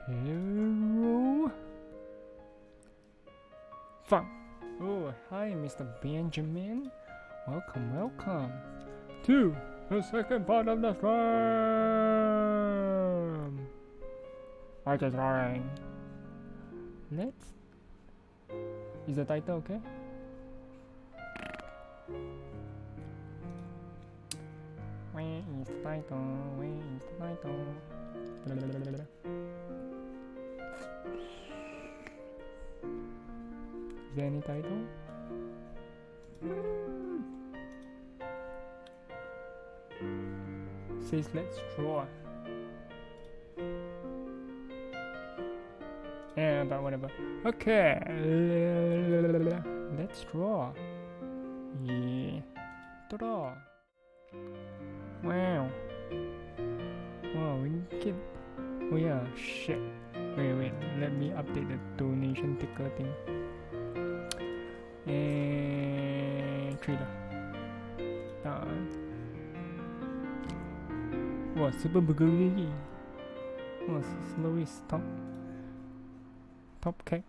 Hello. Fuck. Oh, hi, Mr. Benjamin. Welcome to the second part of the stream. I just rang. Let's. Is the title okay? Where is the title? Where is the title? Is there any title? Says let's draw. Yeah, but whatever. Okay. Let's draw. Yeah. Draw. Wow. Wow, we get. Oh yeah, shit. Wait. Let me update the donation ticker thing. Trader. Done. Wow, super buggy. Oh, slowest top cake.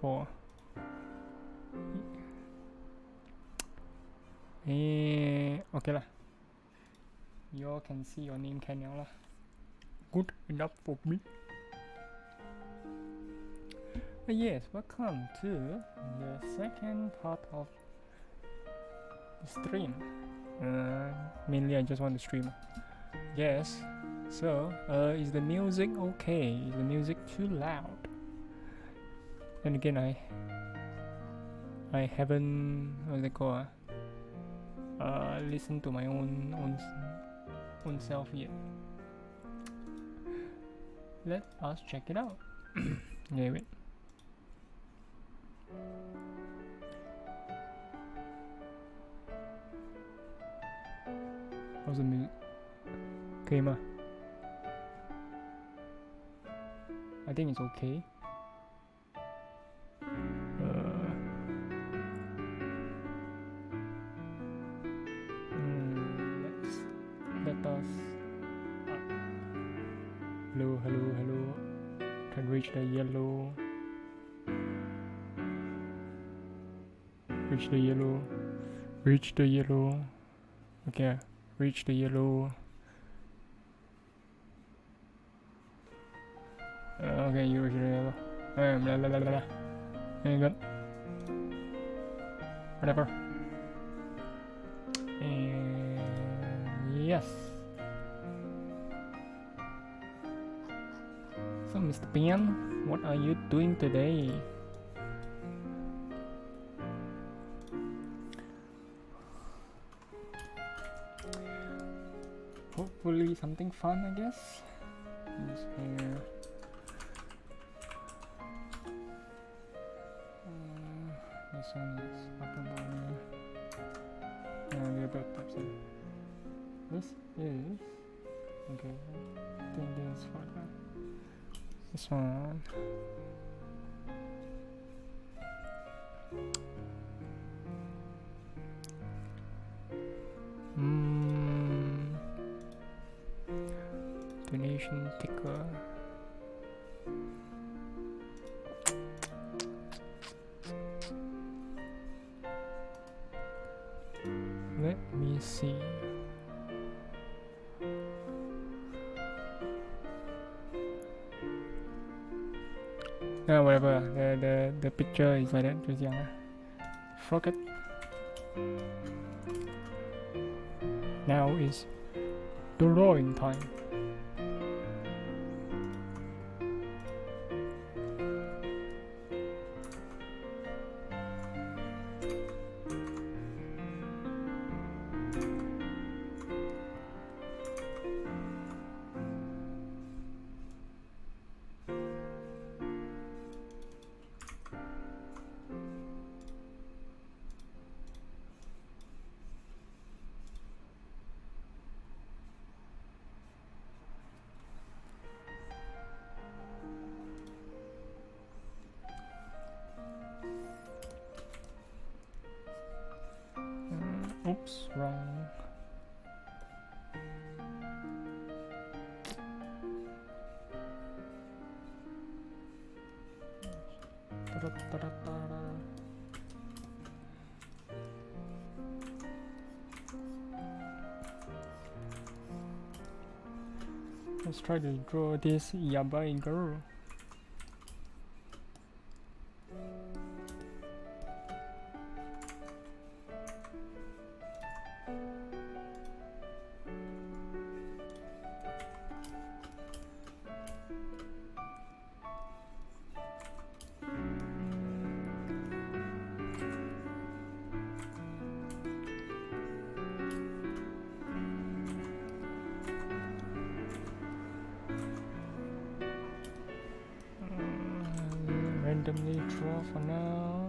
4. Okay lah. You all can see your name can now lah. Good enough for me. Yes, welcome to the second part of the stream. Mainly I just want to stream. Yes. So, is the music okay? Is the music too loud? And again, I haven't what's it called? Listened to my own self yet. Let us check it out. Yeah, wait. How's the music? Okay, ma. I think it's okay. Let us hello. Can reach the yellow. Reach the yellow. Okay, reach the yellow. Okay, you reach the yellow. Blah. Very good. Whatever. And yes. So, Mr. Ben, what are you doing today? Hopefully something fun, I guess. This hair. This one is upper body. The other types of. This is okay. I think this is for that. This one. Donation ticker. Let me see. Whatever. The picture is like that. Just young. Forget. Now is drawing time. Oops, wrong. Let's try to draw this yabai girl. Randomly draw for now.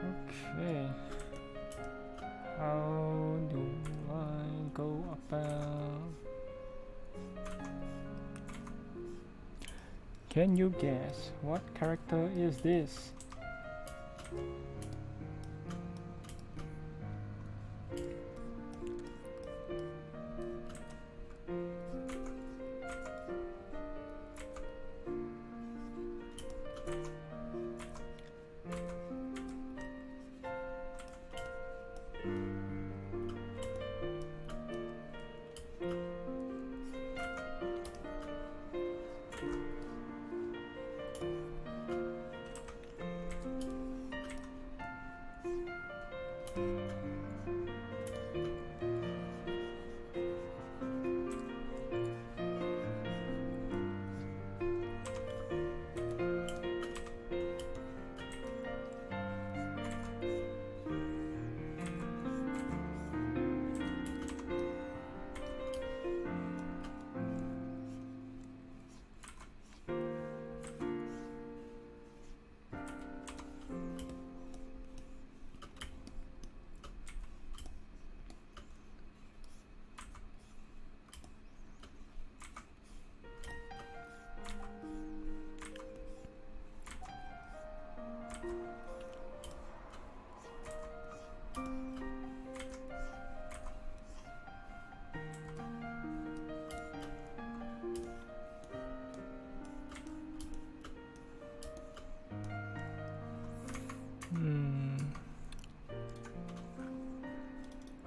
Okay. How do I go about? Can you guess what character is this?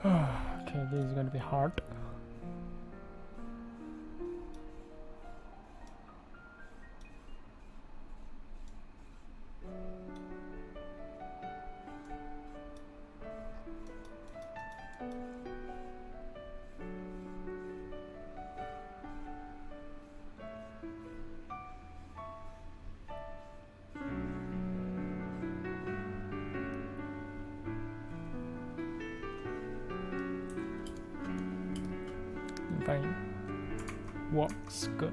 Okay, this is gonna be hard. Fine. Works good.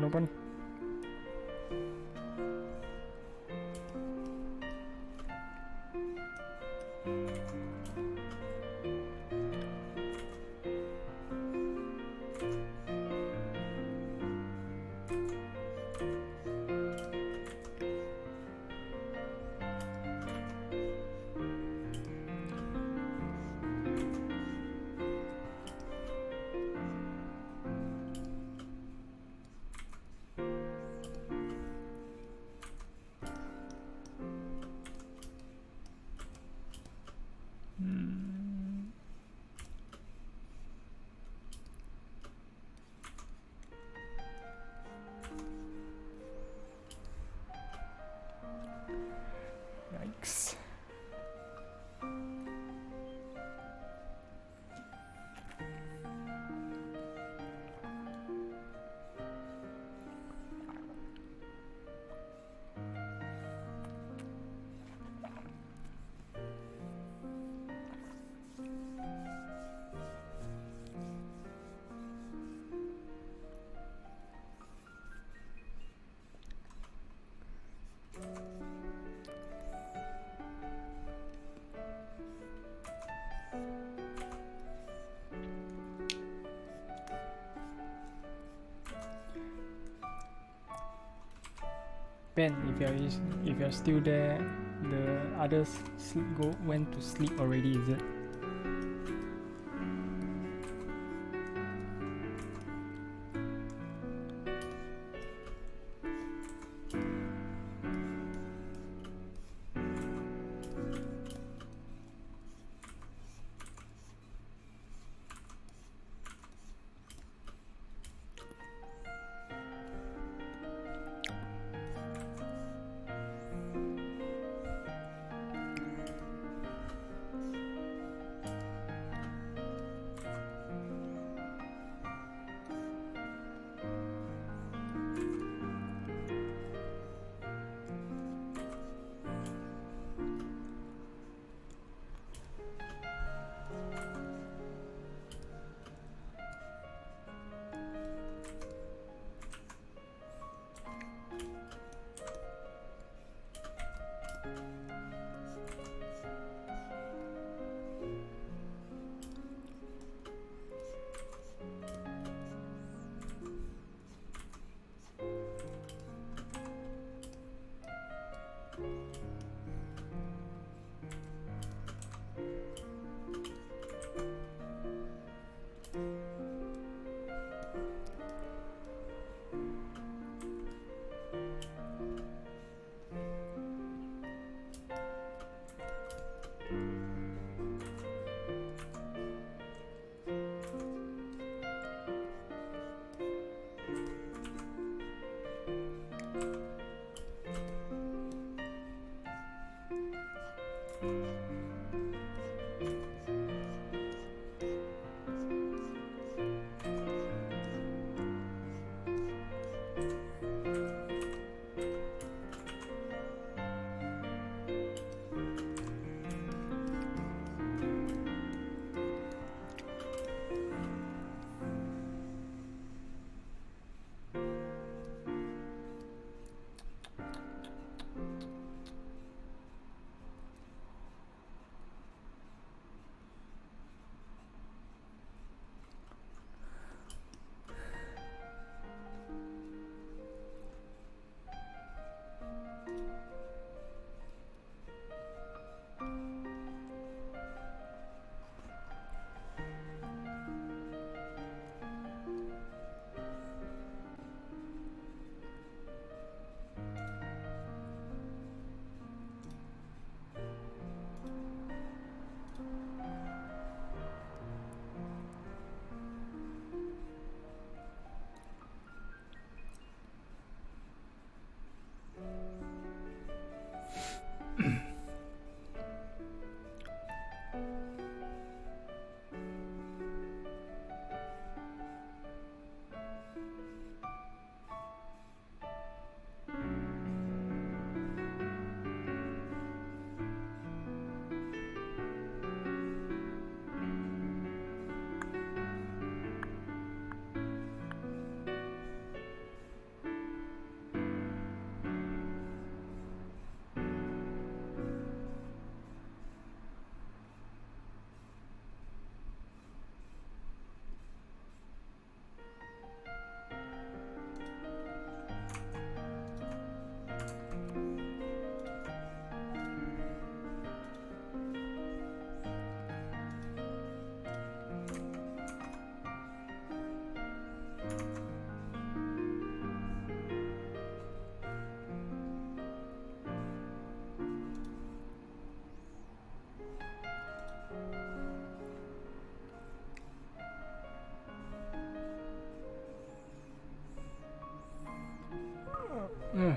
Open. Ben, if you're still there, the others went to sleep already, is it?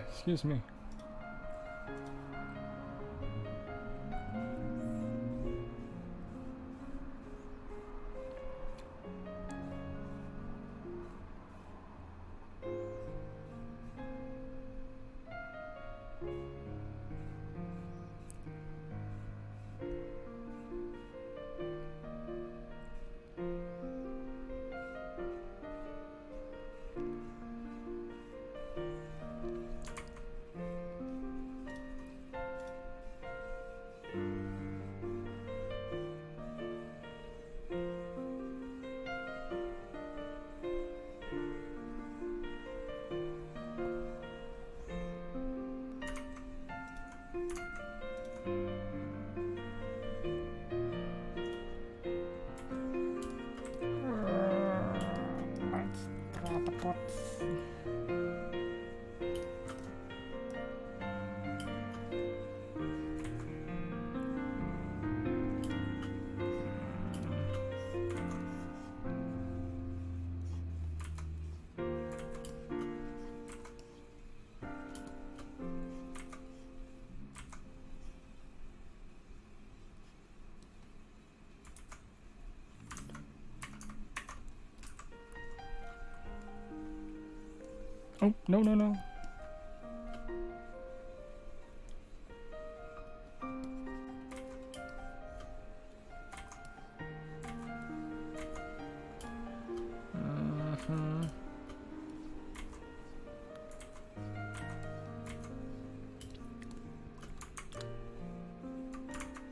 Excuse me. Oh, no, no, no.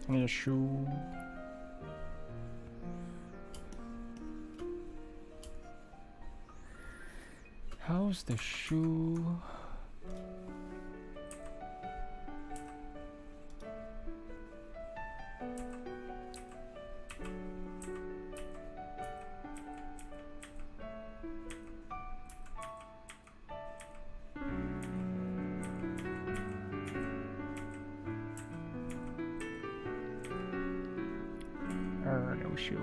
I need a shoe. How's the shoe? No shoe.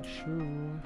Shoe.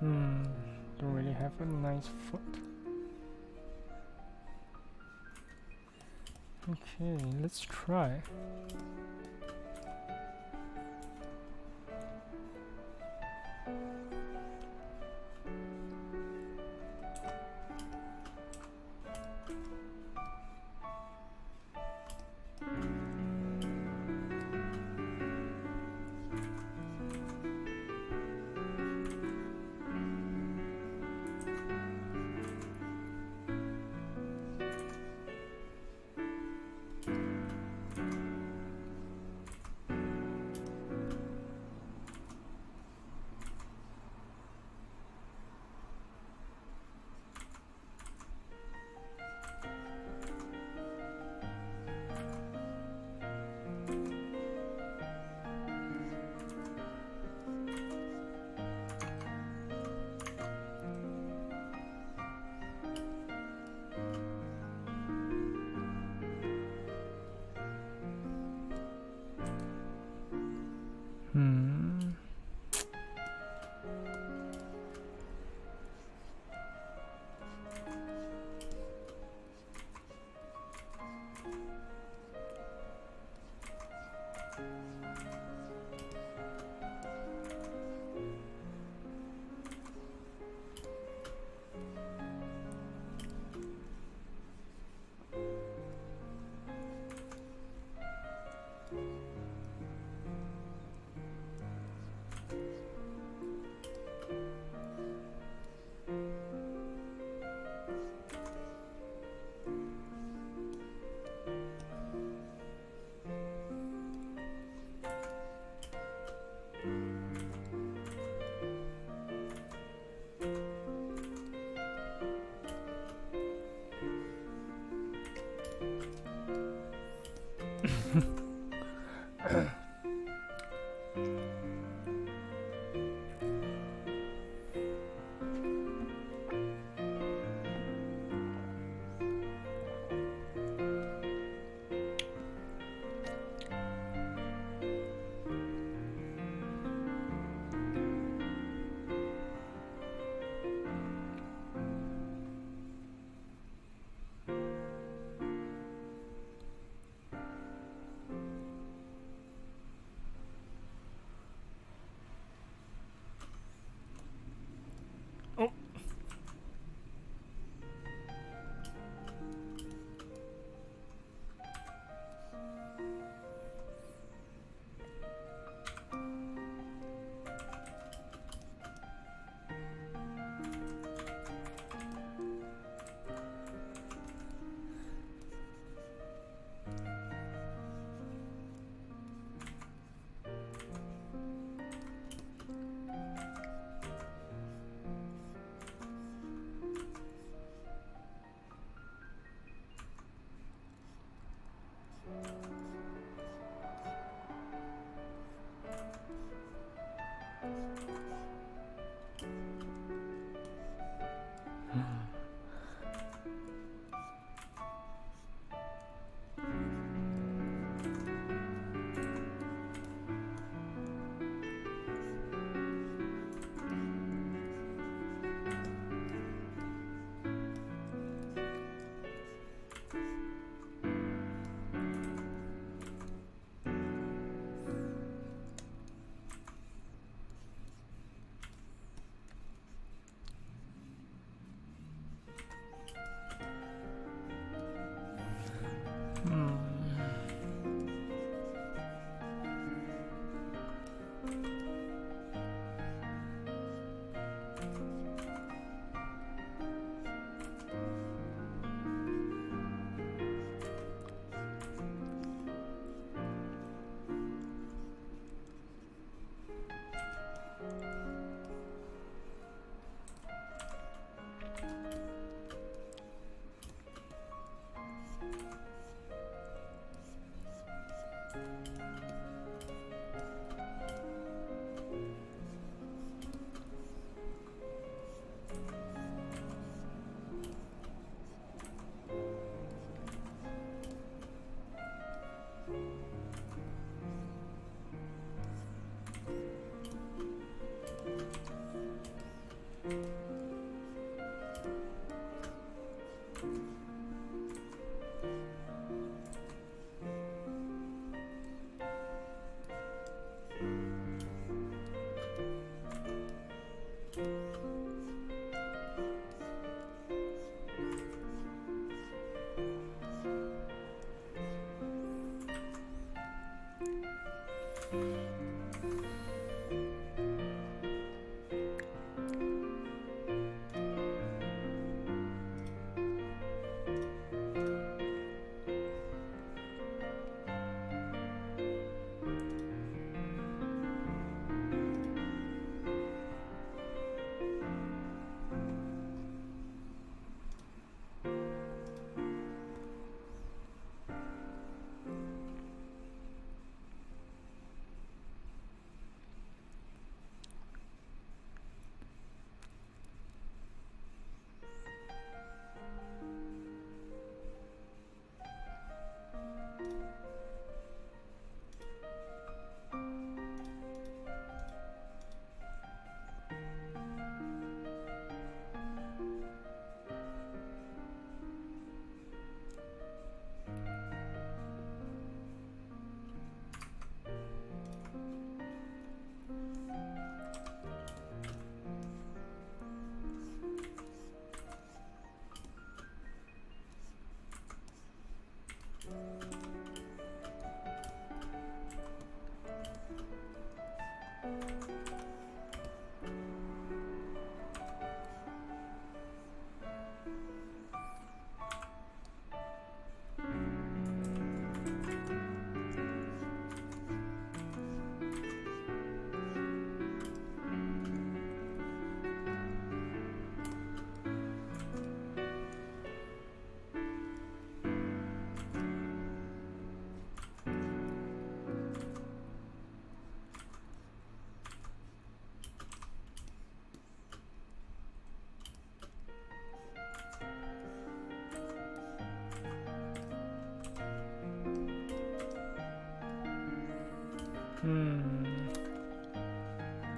Don't really have a nice foot. Okay, let's try. Oh.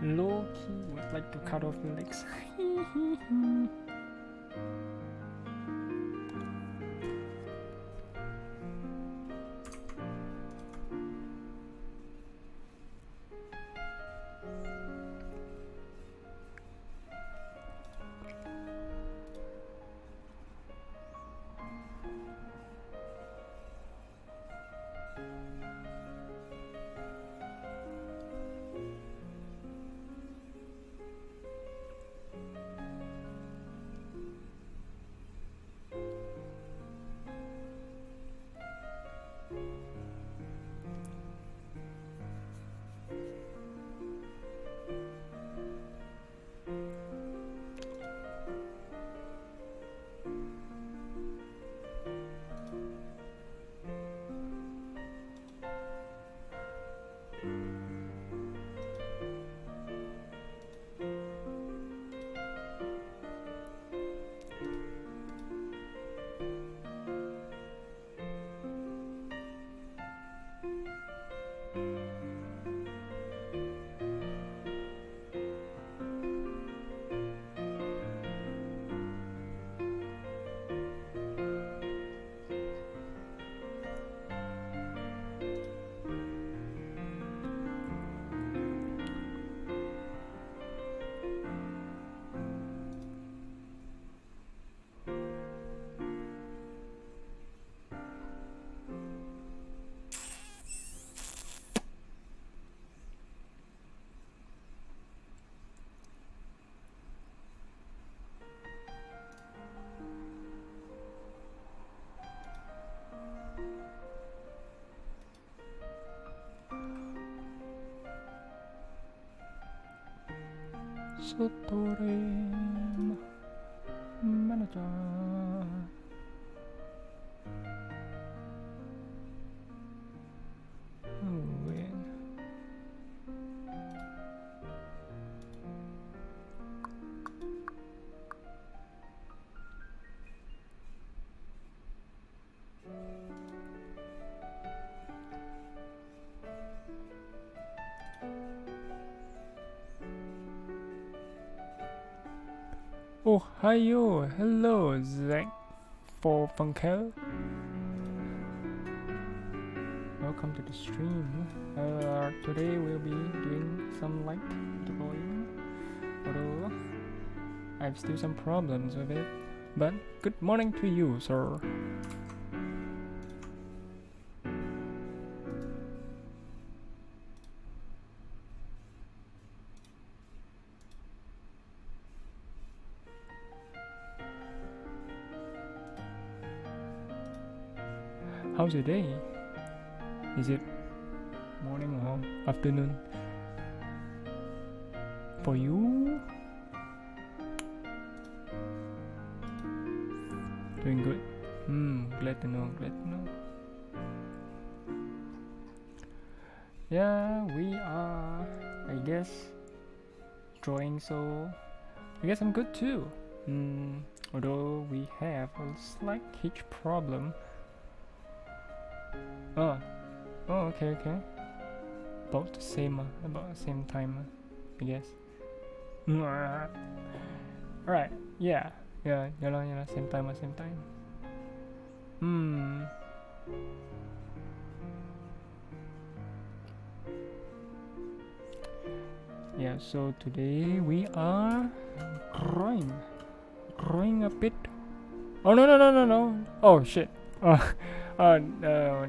Low key would like to cut off the legs. Sotorem manager. Oh, wait. Oh, hiyo, hello, Zach for Funkel. Welcome to the stream. Today we'll be doing some light deploying, although I have still some problems with it. But good morning to you, sir. How's your day? Is it morning or afternoon for you? Doing good. Glad to know, glad to know. Yeah, we are, I guess, drawing, so I guess I'm good too. Although we have a slight hitch problem. Oh, okay. About the same time, I guess. Right, yeah, same time. Yeah, so today we are growing a bit. Oh no! Oh shit! No,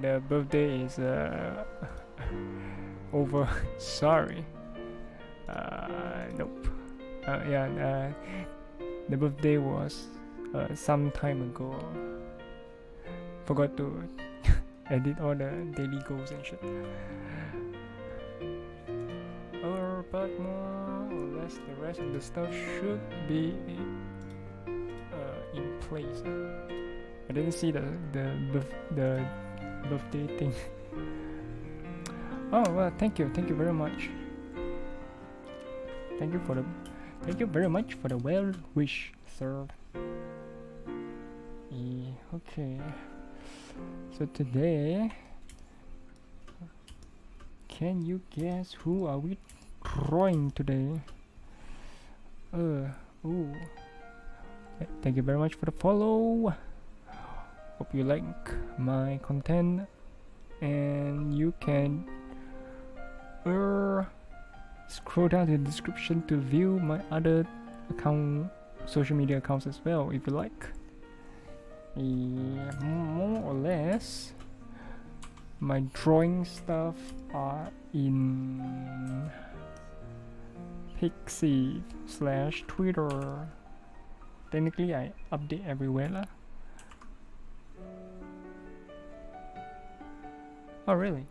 the birthday is over. Sorry. Nope. The birthday was some time ago. Forgot to edit all the daily goals and shit. But more or less the rest of the stuff should be in place. I didn't see the birthday thing. Oh well, thank you very much. Thank you very much for the well wish, sir. Okay. So today, can you guess who are we drawing today? Ooh. Thank you very much for the follow. Hope you like my content, and you can scroll down to the description to view my other social media accounts as well if you like. More or less my drawing stuff are in Pixie/Twitter. Technically I update everywhere lah. Oh really?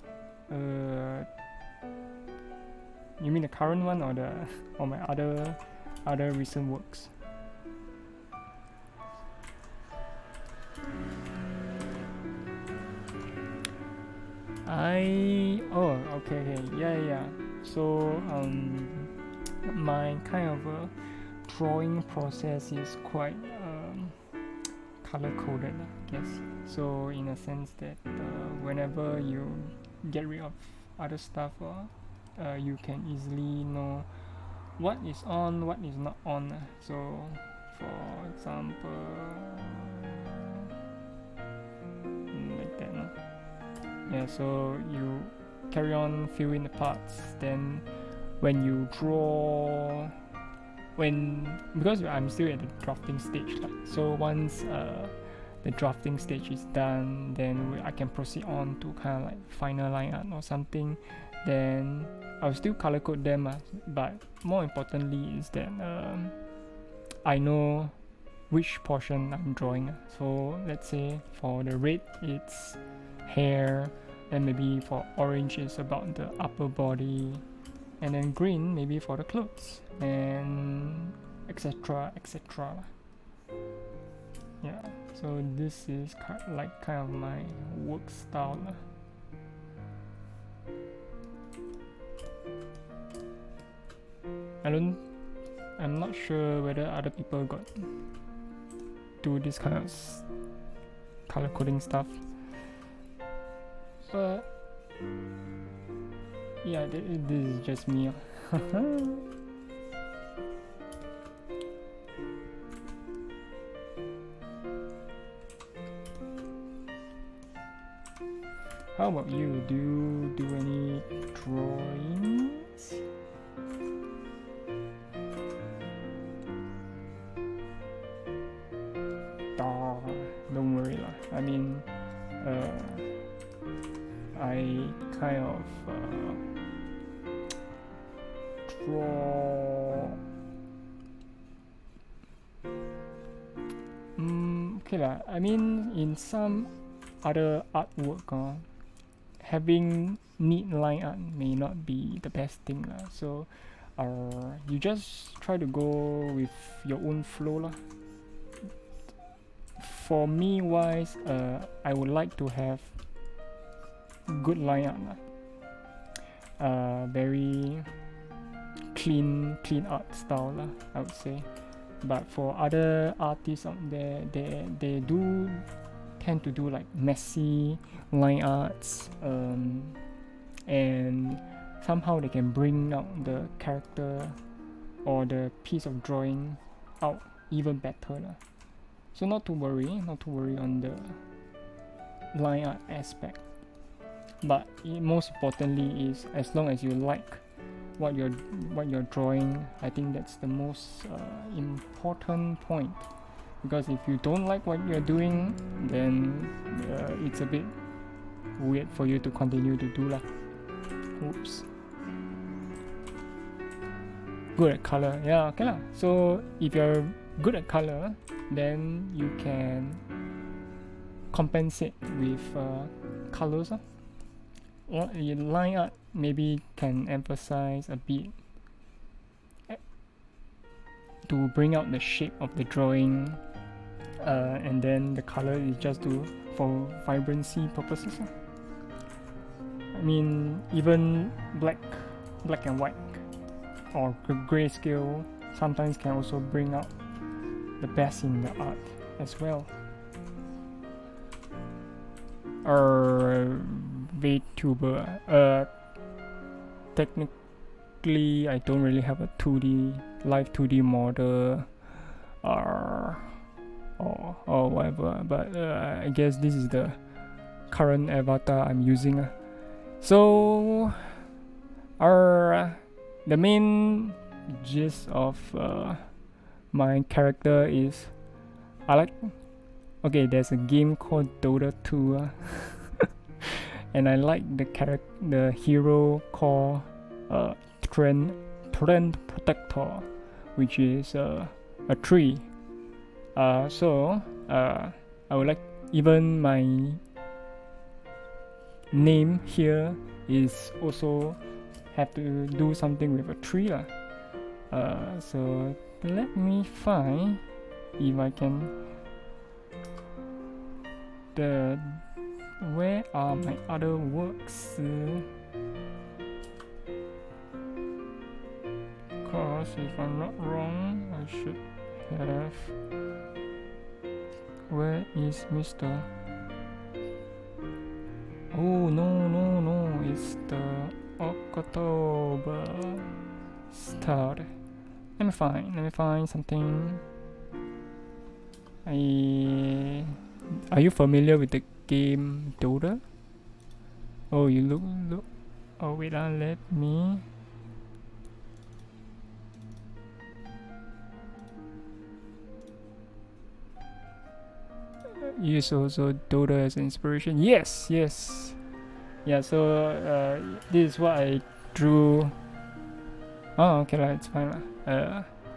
You mean the current one or my other recent works? Okay, yeah. So my kind of drawing process is quite color coded, I guess. So in a sense that whenever you get rid of other stuff, you can easily know what is on, what is not on. So for example, like that, no? Yeah, so you carry on filling the parts, then when you draw, because I'm still at the drafting stage, so once the drafting stage is done, then I can proceed on to kind of like final line art or something. Then I'll still color code them, but more importantly is that I know which portion I'm drawing. So let's say for the red it's hair, and maybe for orange it's about the upper body, and then green maybe for the clothes, and etc. Yeah, so this is kind of my work style. I'm not sure whether other people do this kind of color coding stuff, but yeah, this is just me. How about you? Do you do any drawings? Don't worry lah. I mean, I kind of draw. Okay lah. I mean, in some other artwork, having neat line art may not be the best thing lah. So, you just try to go with your own flow lah. For me wise, I would like to have good line art, very clean art style lah, I would say. But for other artists out there, they do tend to do like messy line arts, and somehow they can bring out the character or the piece of drawing out even better lah. So not to worry on the line art aspect, but most importantly is as long as you like what you're drawing, I think that's the most important point. Because if you don't like what you're doing, then it's a bit weird for you to continue to do lah. Oops. Good at color, yeah, okay lah. So if you're good at color, then you can compensate with colors. Line art maybe can emphasize a bit to bring out the shape of the drawing, and then the color is just for vibrancy purposes. I mean, even black and white or grayscale sometimes can also bring out the best in the art as well. VTuber, technically I don't really have a 2D live 2D model or whatever, but I guess this is the current avatar I'm using. So the main gist of my character is there's a game called Dota 2 and I like the hero called Trend Protector, which is a tree. So I would like, even my name here is also have to do something with a tree lah. So let me find if I can where are my other works, because if I'm not wrong I should have, where is Mr. Oh no, it's the October start. Let me find something. Are you familiar with the game Dota? Oh, you look. Oh wait, let me. Use also Dota as inspiration. Yes. Yeah. So this is what I drew. Oh, okay, it's fine.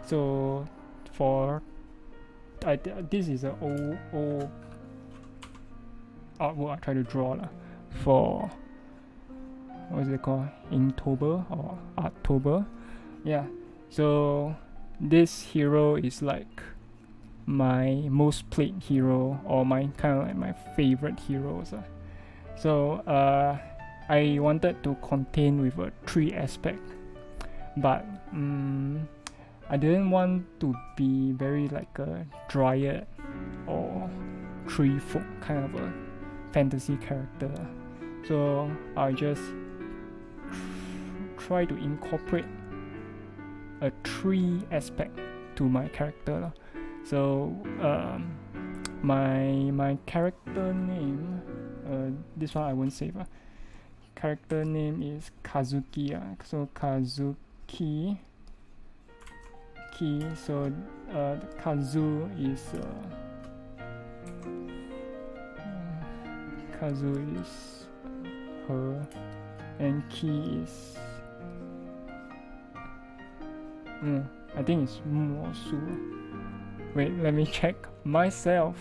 So for this is an old artwork I try to draw for, what is it called, Inktober or Arttober. Yeah, so this hero is like my most played hero, or my kind of like my favorite heroes. So I wanted to contain with a tree aspect, but I didn't want to be very like a dryad or tree folk kind of a fantasy character. So I just try to incorporate a tree aspect to my character. So my character name, this one I won't save. Character name is Kazuki. So Kazuki. So Kazu is her, and Ki is I think it's Mosu. Wait, let me check myself.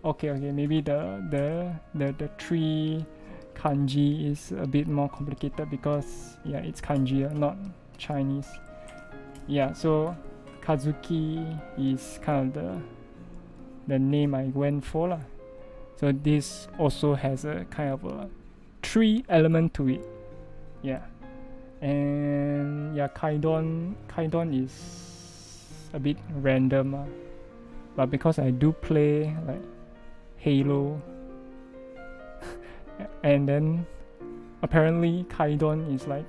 Okay, maybe the tree kanji is a bit more complicated because it's kanji, not Chinese. Yeah, so Kazuki is kind of the name I went for lah. So this also has a kind of a tree element to it. Yeah, and Kaidon is a bit random, but because I do play like Halo, and then apparently Kaidon is like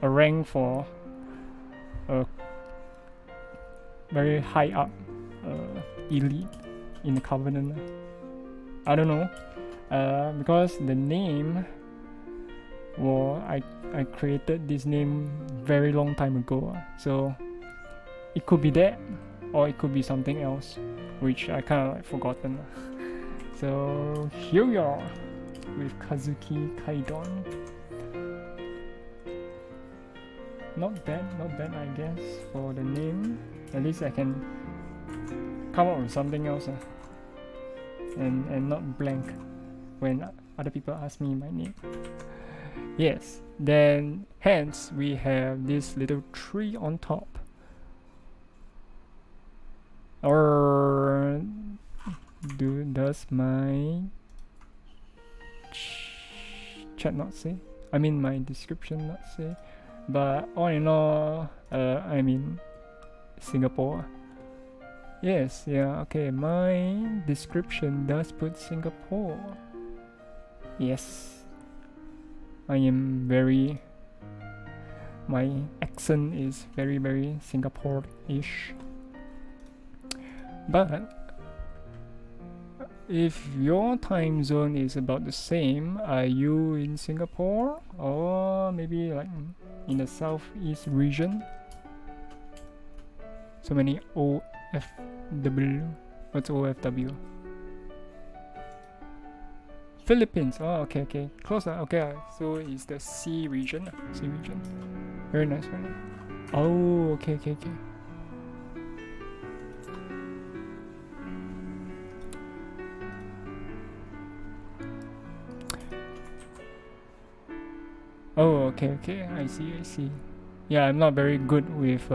a rank for a very high up elite in the Covenant. I don't know, because the name, I created this name very long time ago, so it could be that, or it could be something else, which I kind of like forgotten. So here we are with Kazuki Kaidon. Not bad, I guess, for the name. At least I can come up with something else, and not blank when other people ask me my name. Yes, then hence we have this little tree on top. Or does my chat not say? I mean my description not say. But all in all, I'm in Singapore. Yes, yeah, okay, my description does put Singapore. Yes, I am very, my accent is very, very Singapore-ish. But if your time zone is about the same, are you in Singapore or maybe like in the southeast region? So many OFW. What's OFW? Philippines. Oh, okay, okay. Close. Okay, so it's the C region. C region. Very nice, very nice. Oh, okay, okay, okay. Oh, okay, okay. I see, I see. Yeah, I'm not very good with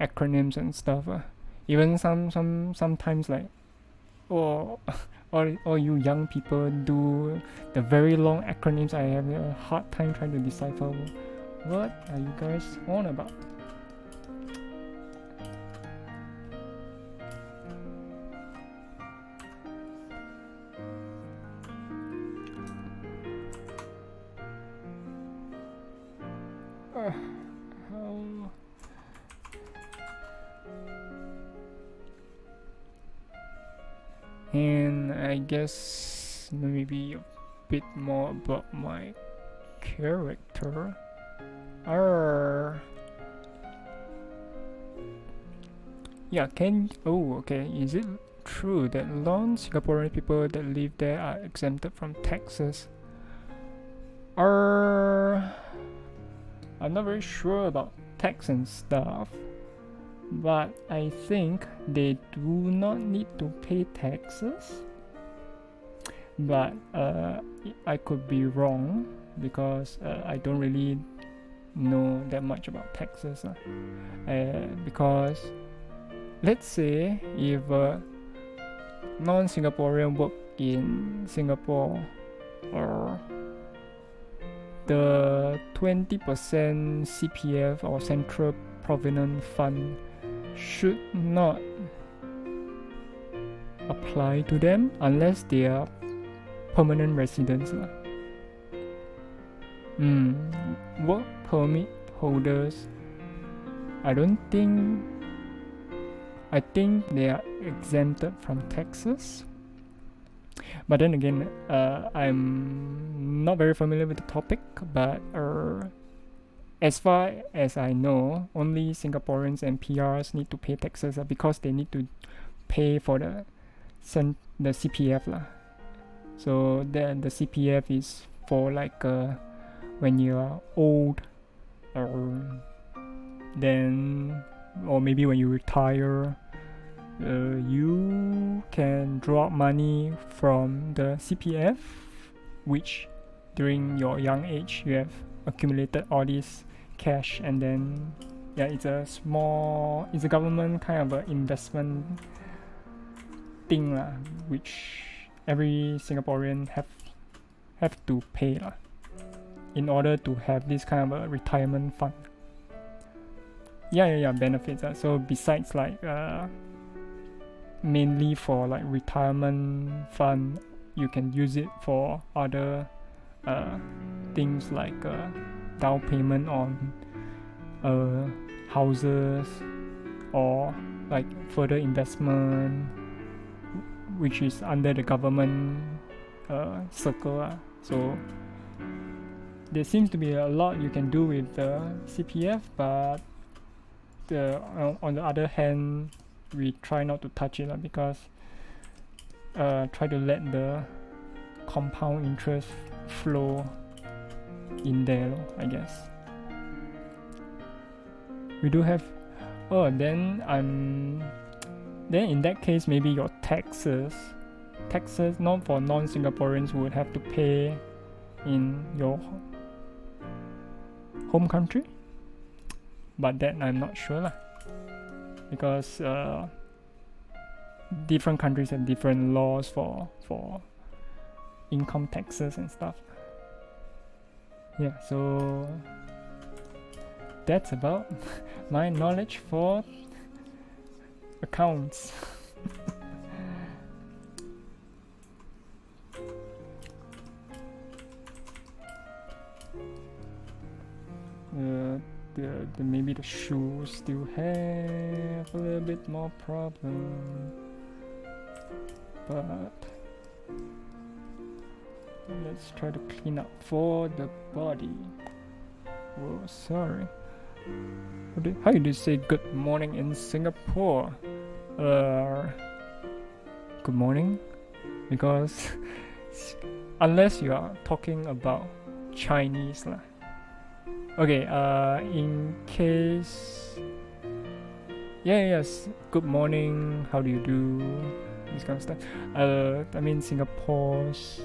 acronyms and stuff. Even sometimes like, or or you young people do the very long acronyms. I have a hard time trying to decipher what are you guys on about. How? And I guess maybe a bit more about my character. Yeah, okay, is it true that non-Singaporean people that live there are exempted from taxes? I'm not very sure about tax and stuff, but I think they do not need to pay taxes. But I could be wrong because I don't really know that much about taxes. Because let's say if a non-Singaporean work in Singapore, or the 20% CPF or Central Provident Fund should not apply to them unless they are permanent residents. Work permit holders, I think they are exempted from taxes. But then again, I'm not very familiar with the topic, but as far as I know, only Singaporeans and PRs need to pay taxes because they need to pay for the CPF lah. So then the CPF is for like when you are old, or maybe when you retire, you can draw out money from the CPF, which during your young age you have accumulated all this cash, and then yeah, it's a government kind of a investment thing lah, which every Singaporean have to pay lah, in order to have this kind of a retirement fund. Yeah, benefits. So besides like mainly for like retirement fund, you can use it for other things like down payment on houses, or like further investment, which is under the government circle. So there seems to be a lot you can do with the CPF, but on the other hand, we try not to touch it because try to let the compound interest flow in there, I guess. We do have then in that case, maybe your taxes not for non-Singaporeans would have to pay in your home country, but that I'm not sure lah, because different countries have different laws for income taxes and stuff. Yeah, so that's about my knowledge for accounts. Maybe the shoes still have a little bit more problem, but let's try to clean up for the body. Whoa, sorry. How do you say good morning in Singapore? Good morning, because unless you are talking about Chinese lah. Okay, in case, yes, good morning, how do you do, this kind of stuff. I mean Singapore's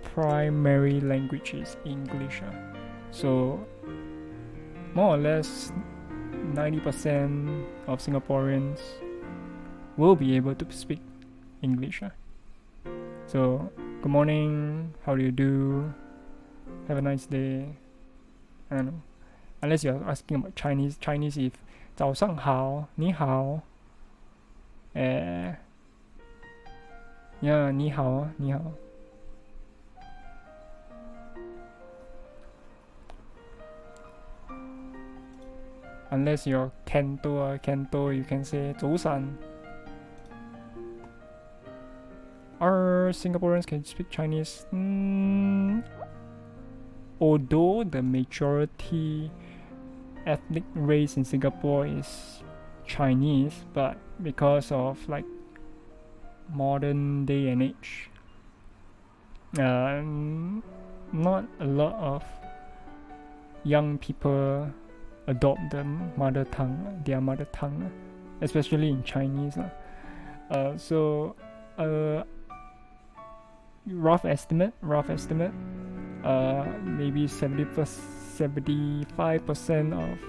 primary language is English, so more or less 90% of Singaporeans will be able to speak English. So, good morning, how do you do, have a nice day. I don't know. Unless you're asking about Chinese if 早上好, 你好, yeah, 你好, 你好. Unless you're Canto, you can say 早晨. Are Singaporeans can speak Chinese? Although the majority ethnic race in Singapore is Chinese, but because of like modern day and age, not a lot of young people adopt their mother tongue, especially in Chinese. So rough estimate, maybe 75% of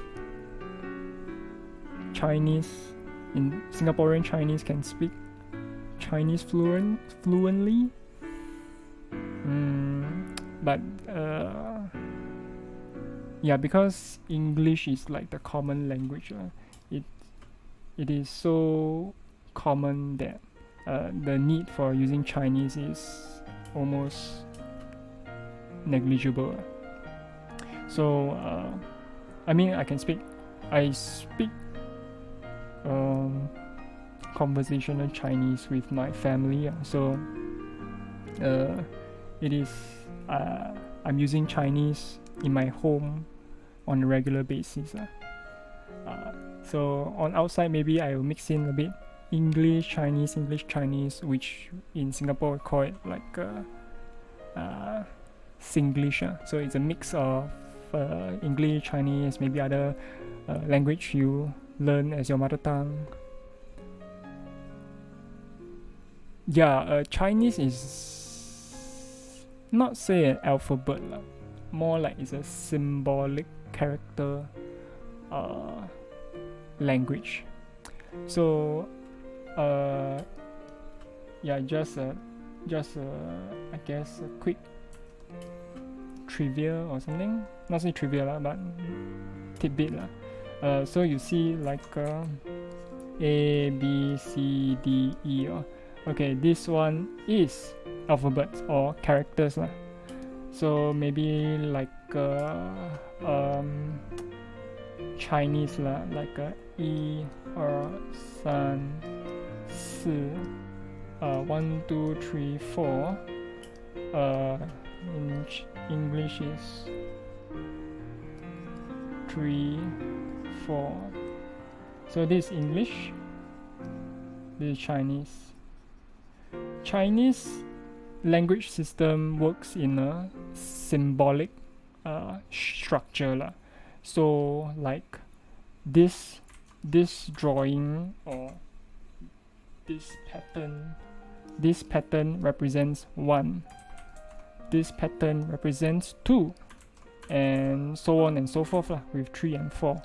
Chinese in Singaporean Chinese can speak Chinese fluently. But yeah, because English is like the common language, it is so common that the need for using Chinese is almost negligible. So I mean I speak conversational Chinese with my family, so it is I'm using Chinese in my home on a regular basis. So on outside maybe I will mix in a bit English Chinese, which in Singapore we call it like Singlish. So it's a mix of English, Chinese, maybe other language you learn as your mother tongue. Yeah, Chinese is not say an alphabet, more like it's a symbolic character language. So yeah, just I guess a quick trivia or something, not say trivia but tidbit. So you see like A, B, C, D, E. Okay, this one is alphabets or characters. So maybe like Chinese like E, 2, 3, 4, 1, 2, 3, 4. In English is 3, 4. So this is English, this is Chinese. Chinese language system works in a symbolic structure. So like this drawing or this pattern represents 1, this pattern represents 2, and so on and so forth with 3 and 4.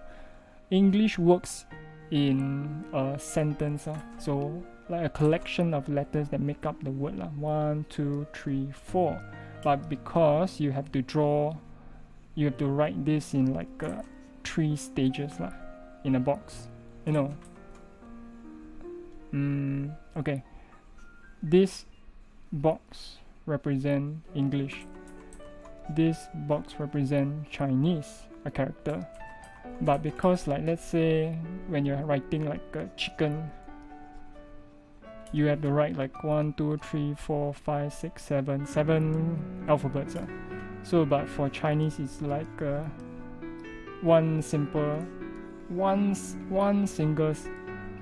English works in a sentence, so like a collection of letters that make up the word 1, 2, 3, 4. But because you have to write this in like 3 stages in a box, Okay, this box represent English, this box represent Chinese, a character. But because, like, let's say when you're writing like a chicken, you have to write like 1 2 3 4 5 6 7 alphabets. So but for Chinese it's like one single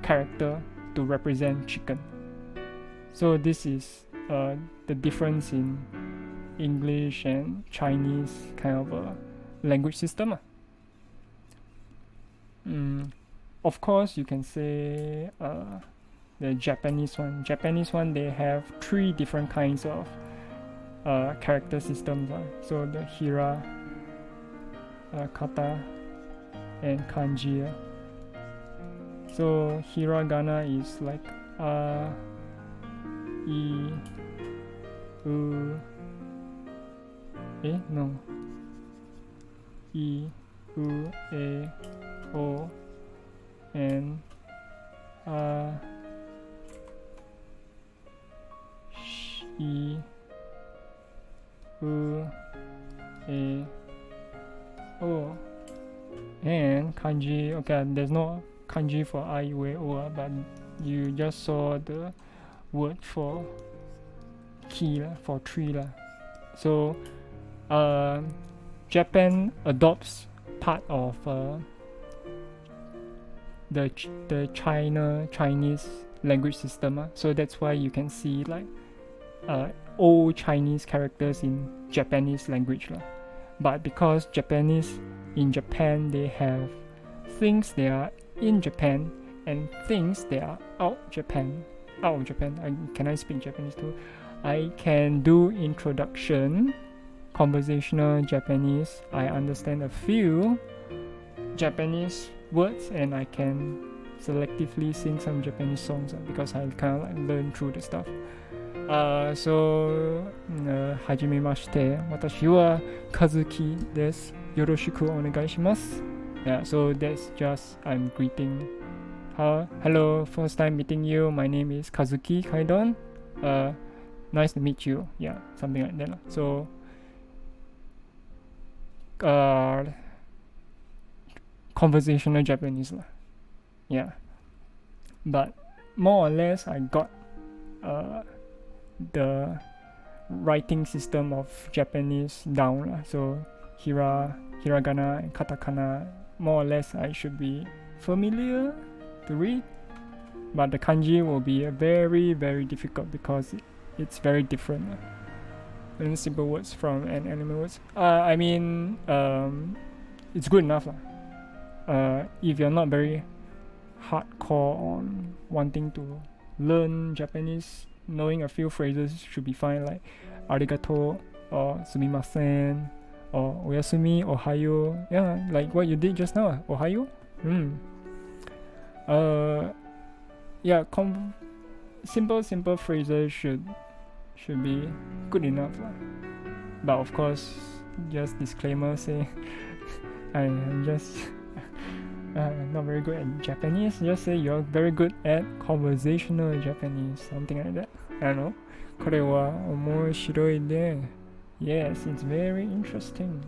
character to represent chicken. So this is the difference in English and Chinese kind of a language system. Of course you can say the Japanese one, they have 3 different kinds of character systems. So the hira, kata, and kanji. So hiragana is like a, i, u, no, i, u, e, o, and sh, i, u, e, o. And kanji, okay, there's no kanji for I, U, E, O, but you just saw the word for key, for tree. So Japan adopts part of the Chinese language system. So that's why you can see like old Chinese characters in Japanese language. But because Japanese in Japan, they have things that are in Japan and things that are out of Japan. Can I speak Japanese too? I can do introduction, conversational Japanese. I understand a few Japanese words and I can selectively sing some Japanese songs because I kind of like learn through the stuff. So はじめまして。私は Kazuki です。よろしくお願いします。Yeah, so that's just I'm greeting. Hello, first time meeting you. My name is Kazuki Kaidon. Nice to meet you. Yeah, something like that. So conversational Japanese. Yeah, but more or less I got the writing system of Japanese down. So hiragana and katakana, more or less I should be familiar to read, but the kanji will be very, very difficult because it's very different. And simple words from an animal words. It's good enough. If you're not very hardcore on wanting to learn Japanese, knowing a few phrases should be fine, like arigato or sumimasen or oyasumi, ohayo. Yeah, like what you did just now, ohayo. Yeah, simple phrases should be good enough. But of course, just disclaimer say I'm just not very good at Japanese. Just say you're very good at conversational Japanese, something like that. I don't know. これは面白いね。Yes, it's very interesting.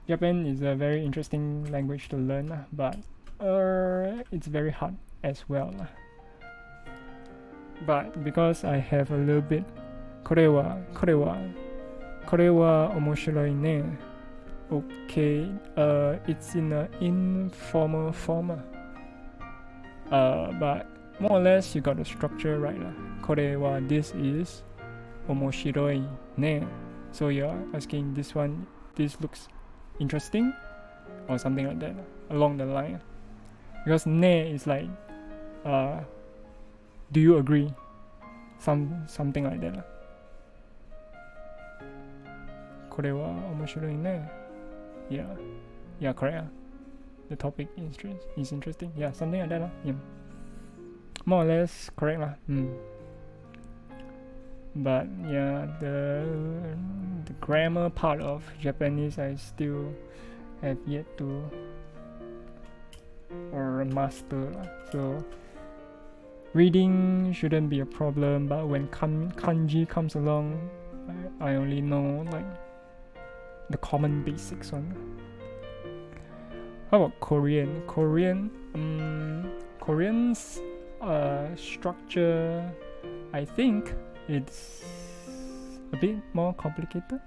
Japan is a very interesting language to learn, but it's very hard as well. But because I have a little bit, これは面白いね。Okay, it's in an informal form. But more or less you got the structure right. これは this is 面白いね. So you're asking this looks interesting or something like that along the line. Because ね is like do you agree? Something like that. これは面白いね. Yeah, correct. The topic is interesting. Yeah, something like that. Yeah. More or less correct. But yeah, the grammar part of Japanese I still have yet to master. So Reading shouldn't be a problem, but when kanji comes along, I only know like the common basics one. How about Korean? Korean's structure, I think it's a bit more complicated,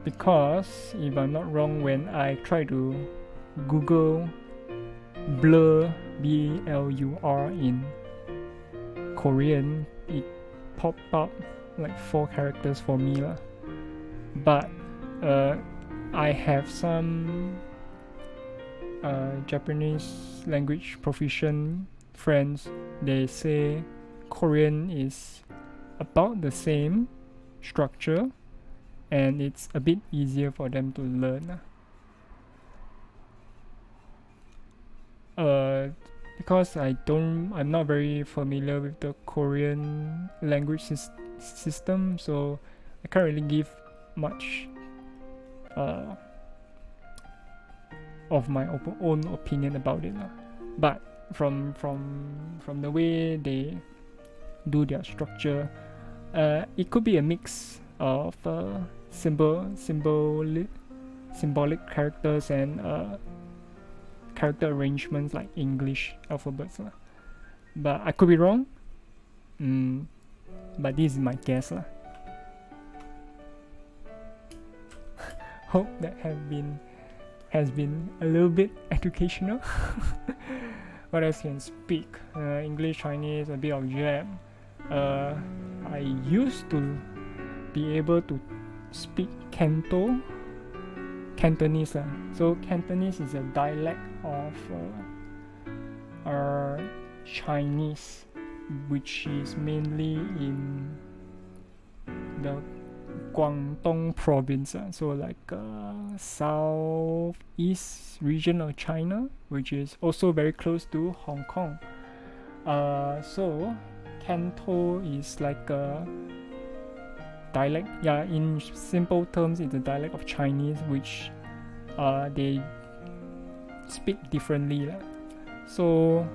because if I'm not wrong, when I try to Google blur, B-L-U-R, in Korean, it popped up like 4 characters for me lah. But I have some Japanese language proficient friends. They say Korean is about the same structure and it's a bit easier for them to learn. Because I'm not very familiar with the Korean language system, so I can't really give much of my own opinion about it lah. But from the way they do their structure, it could be a mix of symbolic characters and character arrangements like English alphabets lah. But I could be wrong, but this is my guess lah. Hope that has been a little bit educational. What else can speak? English, Chinese, a bit of Jap. I used to be able to speak Cantonese. So Cantonese is a dialect of Chinese, which is mainly in the Guangdong province, so like southeast region of China, which is also very close to Hong Kong. So Canto is like a dialect, in simple terms it's a dialect of Chinese, which they speak differently lah. So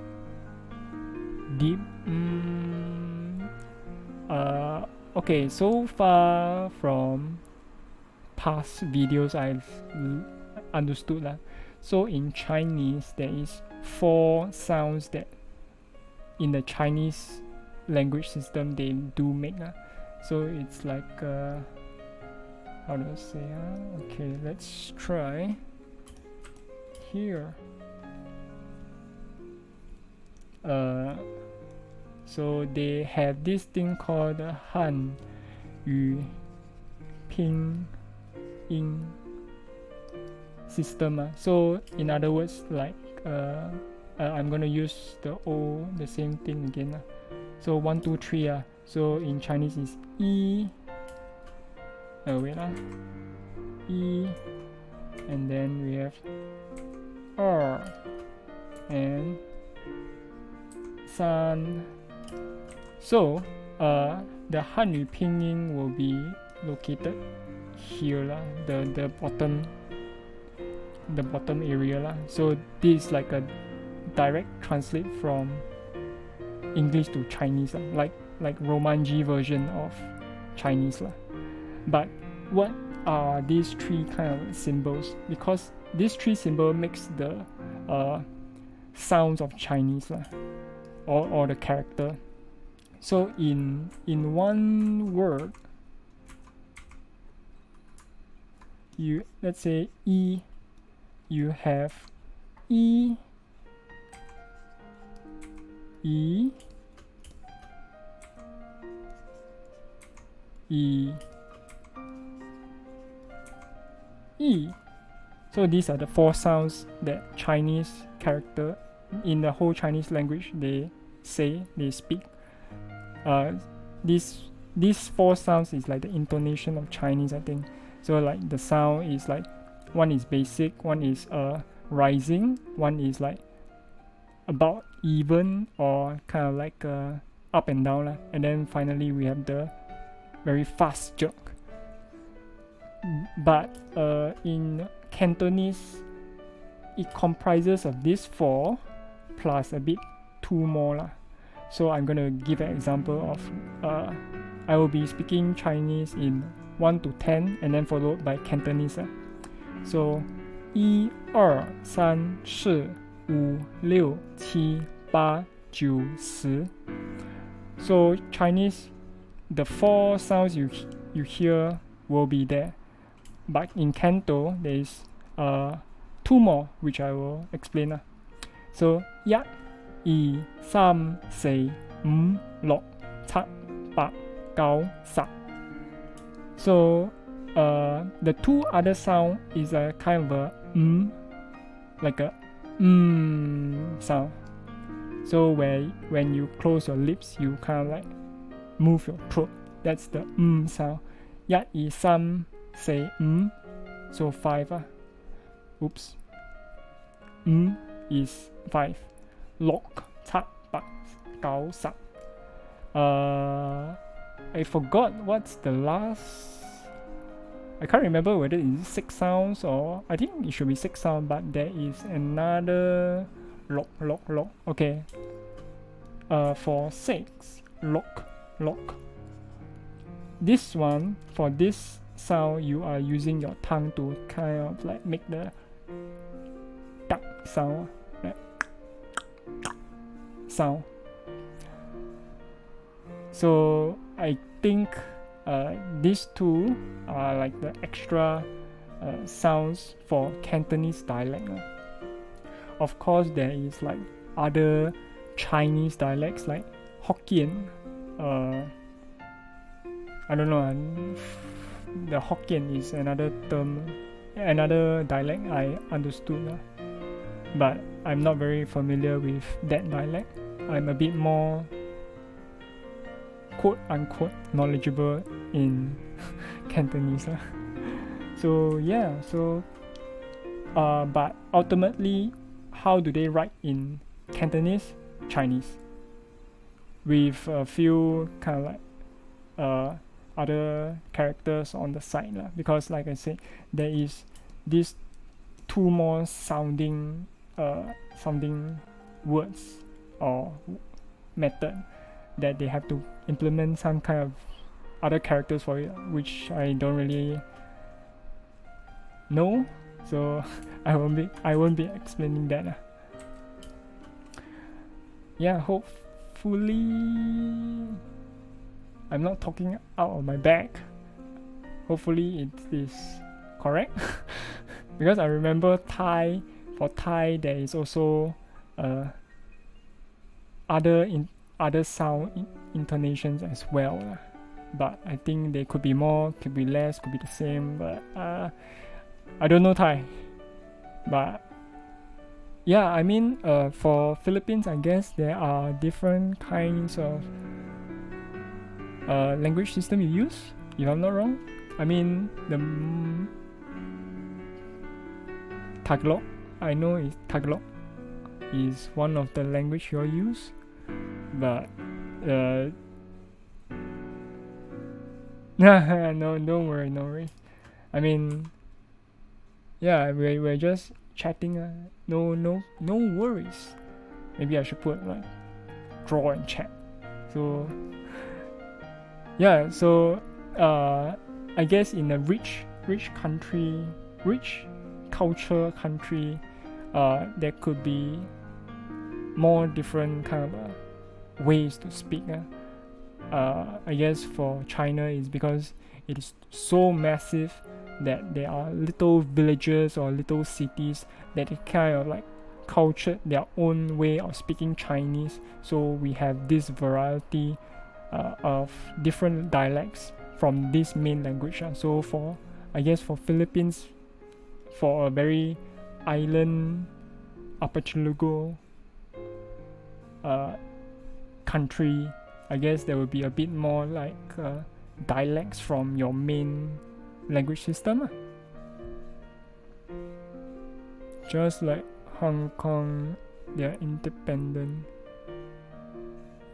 deep okay, so far from past videos I've understood lah. So in Chinese there is 4 sounds that in the Chinese language system they do make lah. So it's like how do I say? Okay, let's try here. So they have this thing called the Han Yu Ping Yin system. So in other words, like I'm gonna use the same thing again. So 1, 2, 3. So in Chinese is E. Wait E, and then we have R and San. So the Hanyu Pinyin will be located here lah, the bottom area lah. So this is like a direct translate from English to Chinese lah, like Romanji version of Chinese lah. But what are these 3 kind of symbols? Because these 3 symbols makes the sounds of Chinese lah, or the character. So in one word, let's say E, you have E, E, E, E. So these are the 4 sounds that Chinese character in the whole Chinese language they speak. These 4 sounds is like the intonation of Chinese, I think. So like the sound is like, one is basic, one is rising, one is like about even or kind of like up and down lah. And then finally we have the very fast jerk. But in Cantonese, it comprises of these 4 plus a bit 2 two more lah. So I'm gonna give an example of I will be speaking Chinese in 1 to 10 and then followed by Cantonese. So 1 2 3 4 5 6 7 8 9 10. So Chinese, the 4 sounds you hear will be there, but in Canto there is 2 more which I will explain. So 1 2 3 4 5 6 7 8 9 10. So the 2 other sound is a kind of a like a sound. So when you close your lips, you kind of like move your throat. That's the sound. 1 2 3 4 so 5. Oops. Is 5. 6 7 8 9 10. I forgot what's the last. I can't remember whether it's 6 sounds or I think it should be 6 sounds, but there is another lock. Okay. For 6, lock. This one, for this sound, you are using your tongue to kind of like make the duck sound. So I think these 2 are like the extra sounds for Cantonese dialect. Of course, there is like other Chinese dialects like Hokkien. I don't know. The Hokkien is another term, another dialect I understood, but I'm not very familiar with that dialect. I'm a bit more quote unquote knowledgeable in Cantonese. So yeah, but ultimately, how do they write in Cantonese? Chinese, with a few kind of like other characters on the side because like I said, there is these 2 more sounding words or method that they have to implement some kind of other characters for it, which I don't really know, so I won't be explaining that. Yeah, hopefully I'm not talking out of my back. Hopefully it is correct. Because I remember Thai, for Thai there is also other sound intonations as well. But I think they could be more, could be less, could be the same, but I don't know Thai. But yeah, I mean for Philippines, I guess there are different kinds of language system you use, if I'm not wrong. I mean the Tagalog, I know is Tagalog is one of the language you use, but no, don't worry. I mean, yeah, we're just chatting. No worries. Maybe I should put like draw and chat. So yeah, so I guess in a rich country, rich culture country, there could be more different kind of ways to speak. I guess for China is because it is so massive that there are little villages or little cities that it kind of like cultured their own way of speaking Chinese. So we have this variety of different dialects from this main language. So for, I guess for Philippines, for a very island archipelago country, I guess there will be a bit more like dialects from your main language system. Just like Hong Kong, they're independent.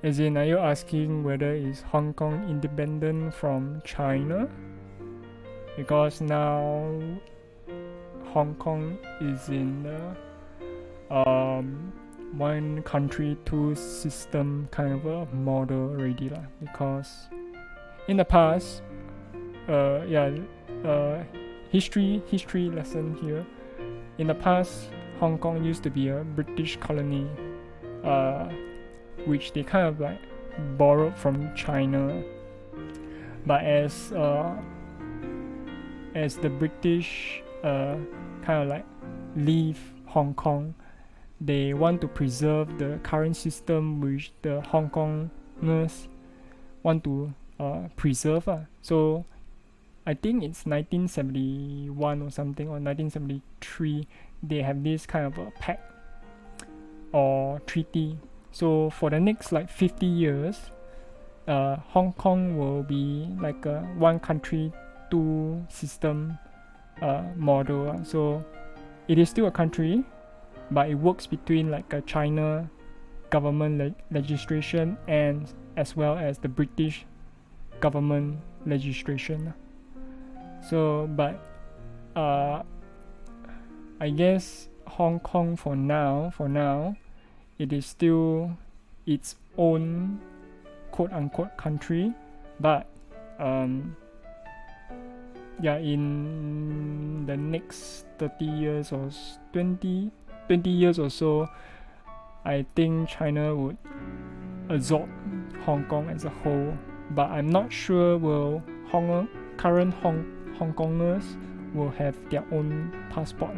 As in, are you asking whether is Hong Kong independent from China? Because now Hong Kong is in the one country, two system kind of a model already lah. Because in the past, history lesson here. In the past, Hong Kong used to be a British colony, which they kind of like borrowed from China. But as the British kind of like leave Hong Kong, they want to preserve the current system which the Hong Kongers want to preserve. So I think it's 1971 or something, or 1973, they have this kind of a pact or treaty. So for the next like 50 years, Hong Kong will be like a one country, two system model. So it is still a country, but it works between like a China government legislation and as well as the British government legislation. So, but I guess Hong Kong for now, it is still its own quote unquote country, but in the next 30 years or 20 years or so, I think China would absorb Hong Kong as a whole, but I'm not sure will current Hong Kongers will have their own passport.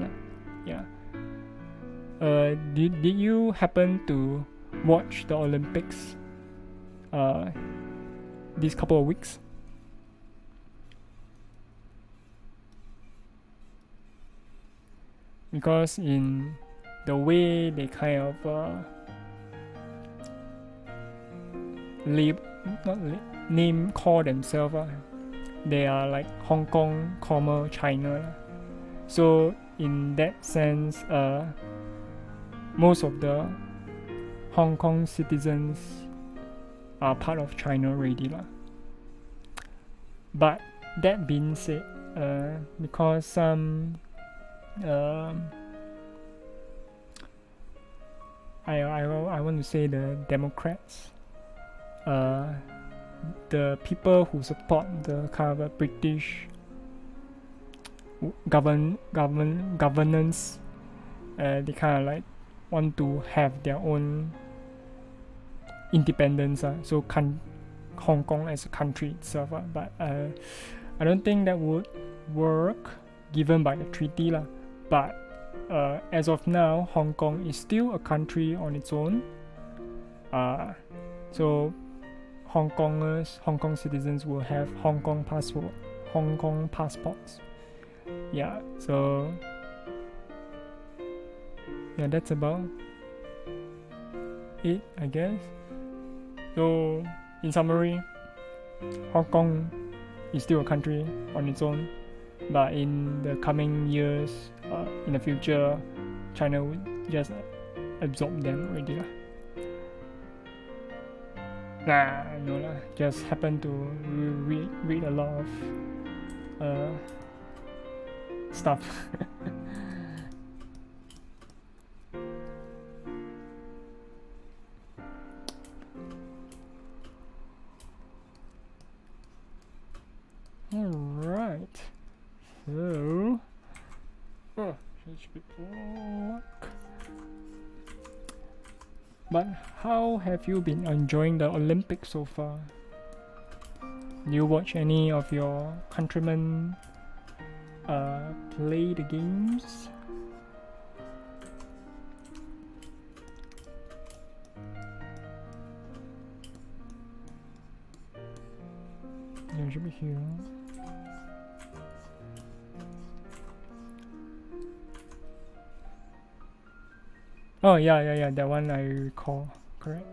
Did you happen to watch the Olympics these couple of weeks? Because in the way they kind of call themselves, they are like Hong Kong, China. So in that sense, most of the Hong Kong citizens are part of China already. But that being said, because some I want to say the Democrats, the people who support the kind of a British governance, they kind of like want to have their own independence. So Hong Kong as a country itself, but I don't think that would work given by the treaty. But as of now, Hong Kong is still a country on its own. So Hong Kong citizens will have Hong Kong passports. So that's about it, I guess. So in summary, Hong Kong is still a country on its own, but in the coming years, in the future, China would just absorb them already. Just happen to read a lot of stuff. Alright, so but how have you been enjoying the Olympics so far? Do you watch any of your countrymen play the games? It should be here. Oh yeah, that one I recall, correct.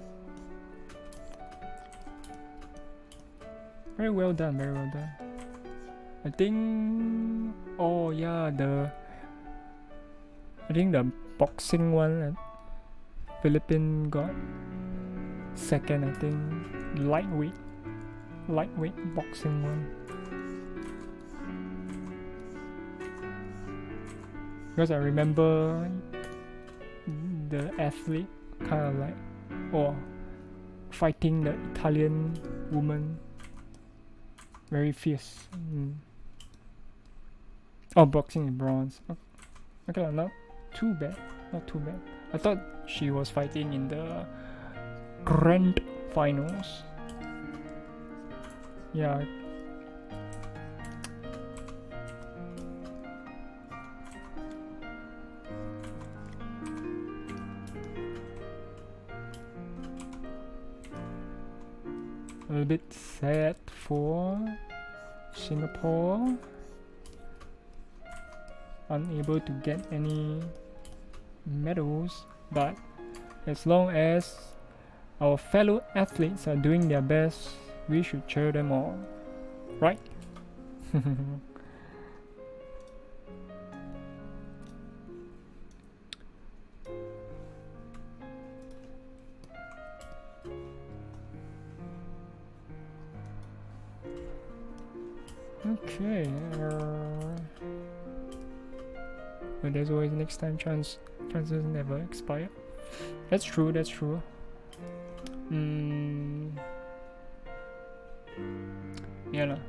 Very well done. I think the boxing one, Philippines got second, I think. Lightweight boxing one. Because I remember the athlete kind of like, or fighting the Italian woman, very fierce. Oh, boxing is bronze. Okay, not too bad, not too bad. I thought she was fighting in the grand finals. Yeah. A little bit sad for Singapore, unable to get any medals, but as long as our fellow athletes are doing their best, we should cheer them on, right? Okay, but there's always next time. Chances never expire. That's true, that's true. Yeah lah.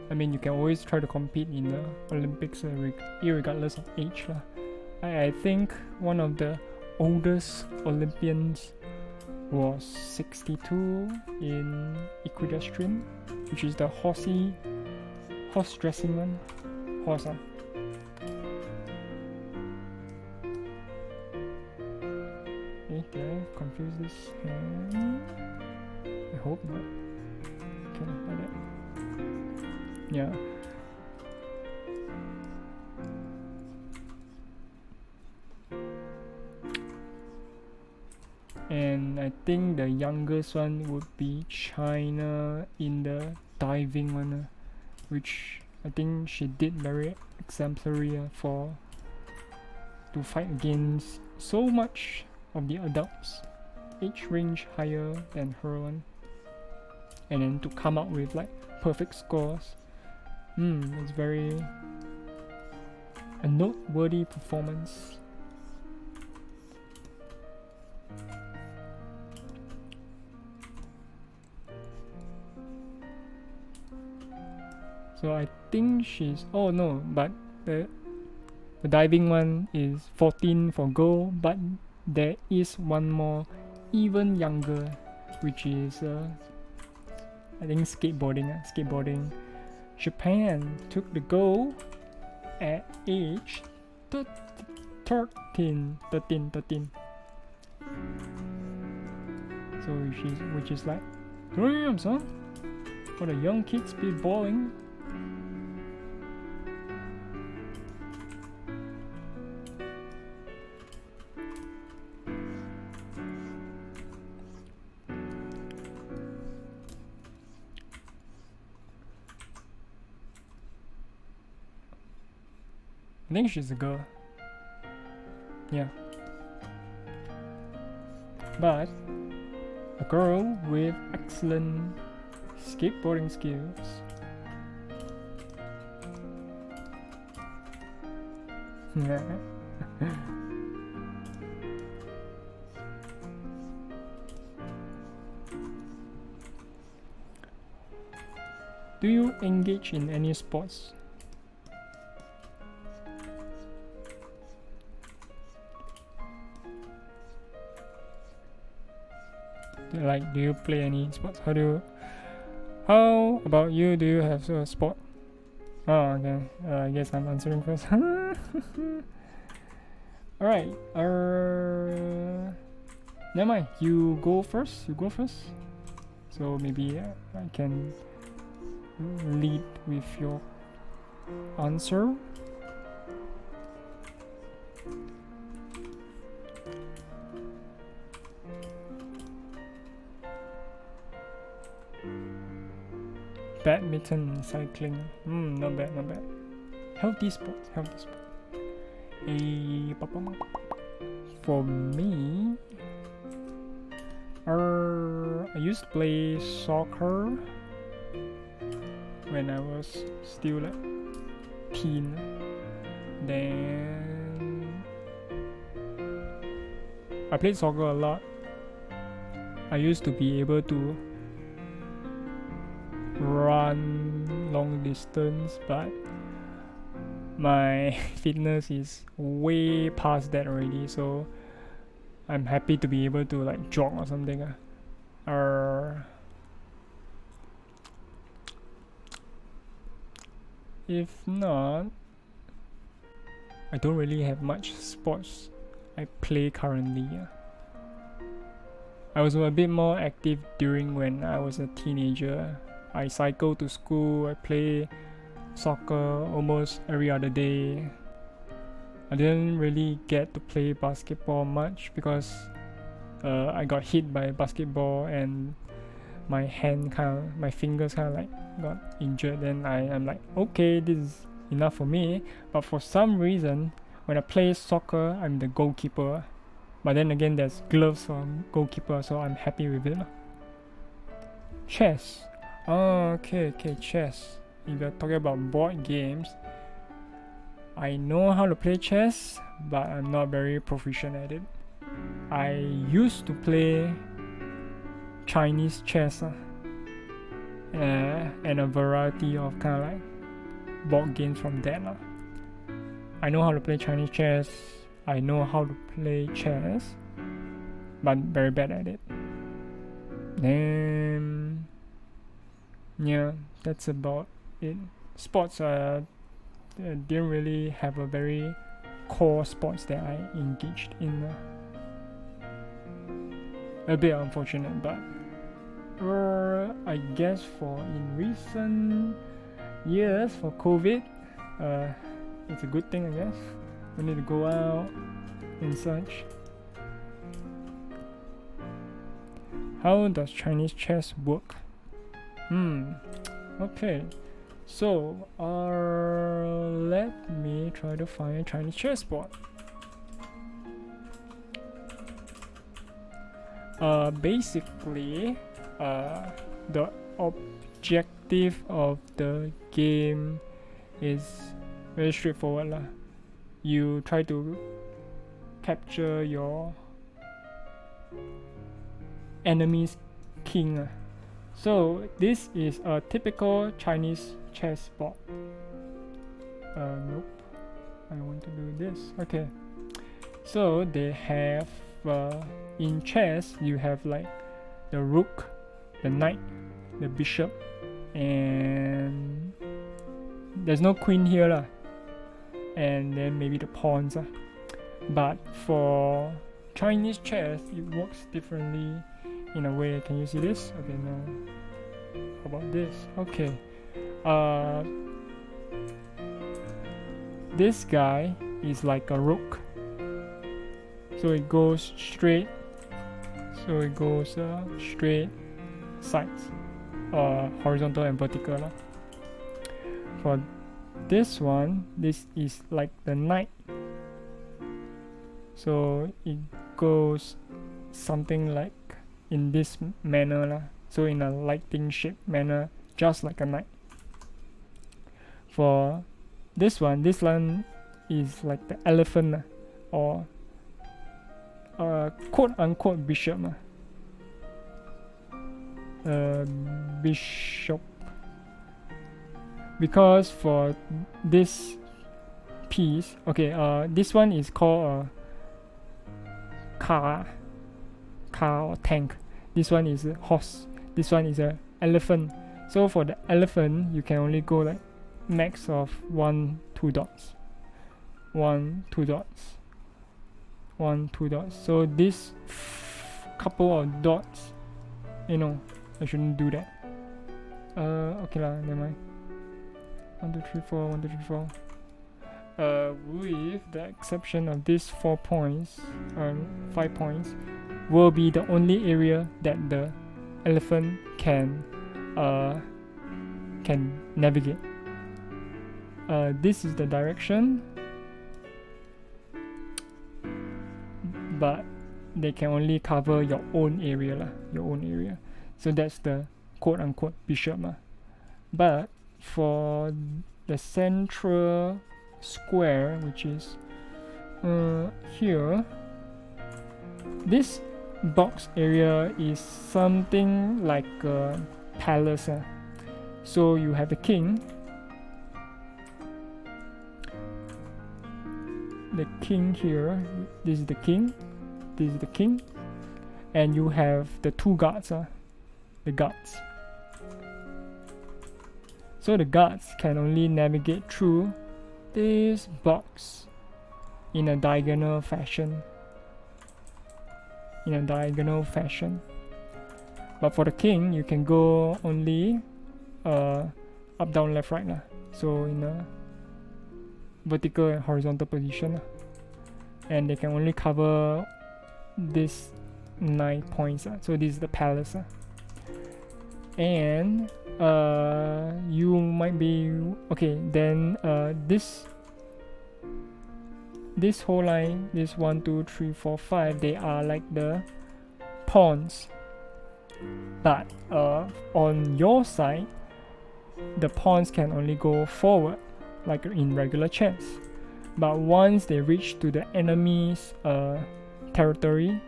I mean, you can always try to compete in the Olympics irregardless of age lah. I think one of the oldest Olympians was 62 in equestrian, which is the horse dressing one. Horse. Okay, did I confuse this hand? I hope not. Okay, like that. Yeah. And I think the youngest one would be China in the diving one, which I think she did very exemplary to fight against so much of the adults, age range higher than her one, and then to come out with like perfect scores. It's very a noteworthy performance. So I think she's, oh no, but the diving one is 14 for gold, but there is one more even younger, which is I think skateboarding. Japan took the gold at age 13. So which is like, damn son, for the young kids speedballing. I think she's a girl. Yeah. But a girl with excellent skateboarding skills. Do you engage in any sports? Like, do you play any sports? How about you? Do you have a sport? Oh, okay. I guess I'm answering first. Alright. Never mind. You go first. So maybe I can lead with your answer. Badminton, cycling. Not bad. Healthy sports. For me, I used to play soccer when I was still like teen. Then I played soccer a lot. I used to be able to run long distance, but my fitness is way past that already, so I'm happy to be able to like jog or something. If not, I don't really have much sports I play currently. I was a bit more active during when I was a teenager. I cycle to school, I play soccer almost every other day. I didn't really get to play basketball much because I got hit by a basketball and my fingers kind of like got injured. Then I'm like, okay, this is enough for me. But for some reason, when I play soccer, I'm the goalkeeper. But then again, there's gloves for goalkeeper, so I'm happy with it. Chess. Oh, okay, chess. If you're talking about board games, I know how to play chess, but I'm not very proficient at it. I used to play Chinese chess and a variety of kind of like board games from that. I know how to play Chinese chess, I know how to play chess, but very bad at it. Then yeah, that's about it. Sports didn't really have a very core sports that I engaged in. A bit unfortunate, but I guess for in recent years for COVID, it's a good thing, I guess. We need to go out and such. How does Chinese chess work? Okay, so let me try to find a Chinese chessboard. Basically, the objective of the game is very straightforward lah. You try to capture your enemy's king. So this is a typical Chinese chess board. Nope, I want to do this. Okay, so they have in chess you have like the rook, the knight, the bishop, and there's no queen here lah, and then maybe the pawns. But for Chinese chess it works differently in a way. Can you see this? Okay, no. How about this? Okay, this guy is like a rook, so it goes straight, straight sides, horizontal and vertical lah. For this one, this is like the knight, so it goes something like in this manner lah, so in a lighting shaped manner, just like a knight. For this one is like the elephant or quote unquote bishop. Bishop, because for this piece, okay, this one is called a car or tank. This one is a horse. This one is a elephant. So for the elephant, you can only go like max of 1, 2 dots. 1, 2 dots. 1, 2 dots. So this couple of dots, I shouldn't do that. Okay lah, never mind. 1, 2, 3, 4, 1, 2, 3, 4. With the exception of these 4 points, 5 points, will be the only area that the elephant can navigate. This is the direction, but they can only cover your own area. So that's the quote unquote bishop. But for the central square, which is here, this box area is something like a palace. So you have the king. The king here. This is the king. This is the king. And you have the two guards. The guards. So the guards can only navigate through this box in a diagonal fashion. But for the king, you can go only up, down, left, right. So in a vertical and horizontal position. And they can only cover this 9 points. So this is the palace. And you might be okay. Then this whole line, this 1, 2, 3, 4, 5, they are like the pawns. But on your side, the pawns can only go forward, like in regular chess. But once they reach to the enemy's territory,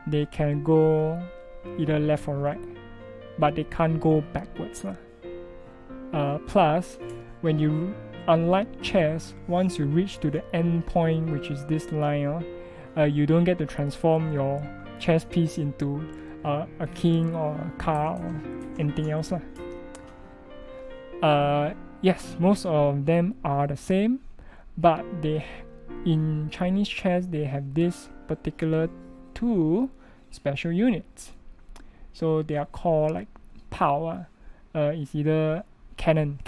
they can go either left or right, but they can't go backwards. Plus, when you, unlike chess, once you reach to the end point, which is this line, you don't get to transform your chess piece into a king or a car or anything else. Yes, most of them are the same, but they in Chinese chess they have this particular two special units. So they are called like Pao. It's either cannon.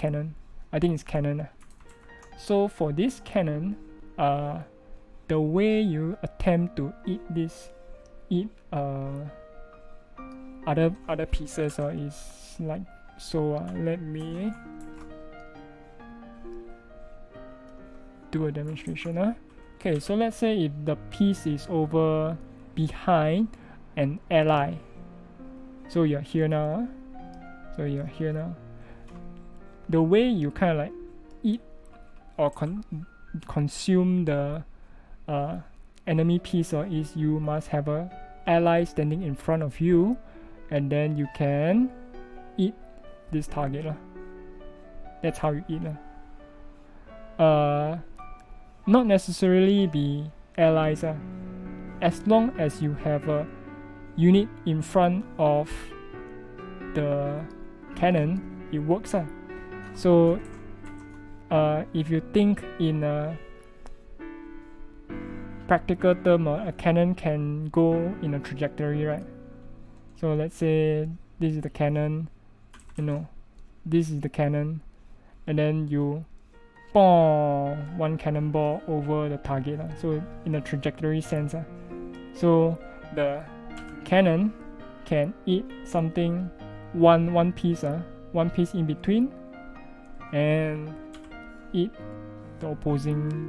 I think it's cannon. So for this cannon, the way you attempt to eat other pieces is like so. Let me do a demonstration. Okay, so let's say if the piece is over behind an ally, so you're here now. The way you kind of like eat or consume the enemy piece is you must have a ally standing in front of you, and then you can eat this target. That's how you eat. Not necessarily be allies. As long as you have a unit in front of the cannon, it works. So if you think in a practical term, a cannon can go in a trajectory, right? So let's say this is the cannon, this is the cannon, and then you bomb one cannonball over the target. So in a trajectory sense, so the cannon can eat something, one piece in between, and eat the opposing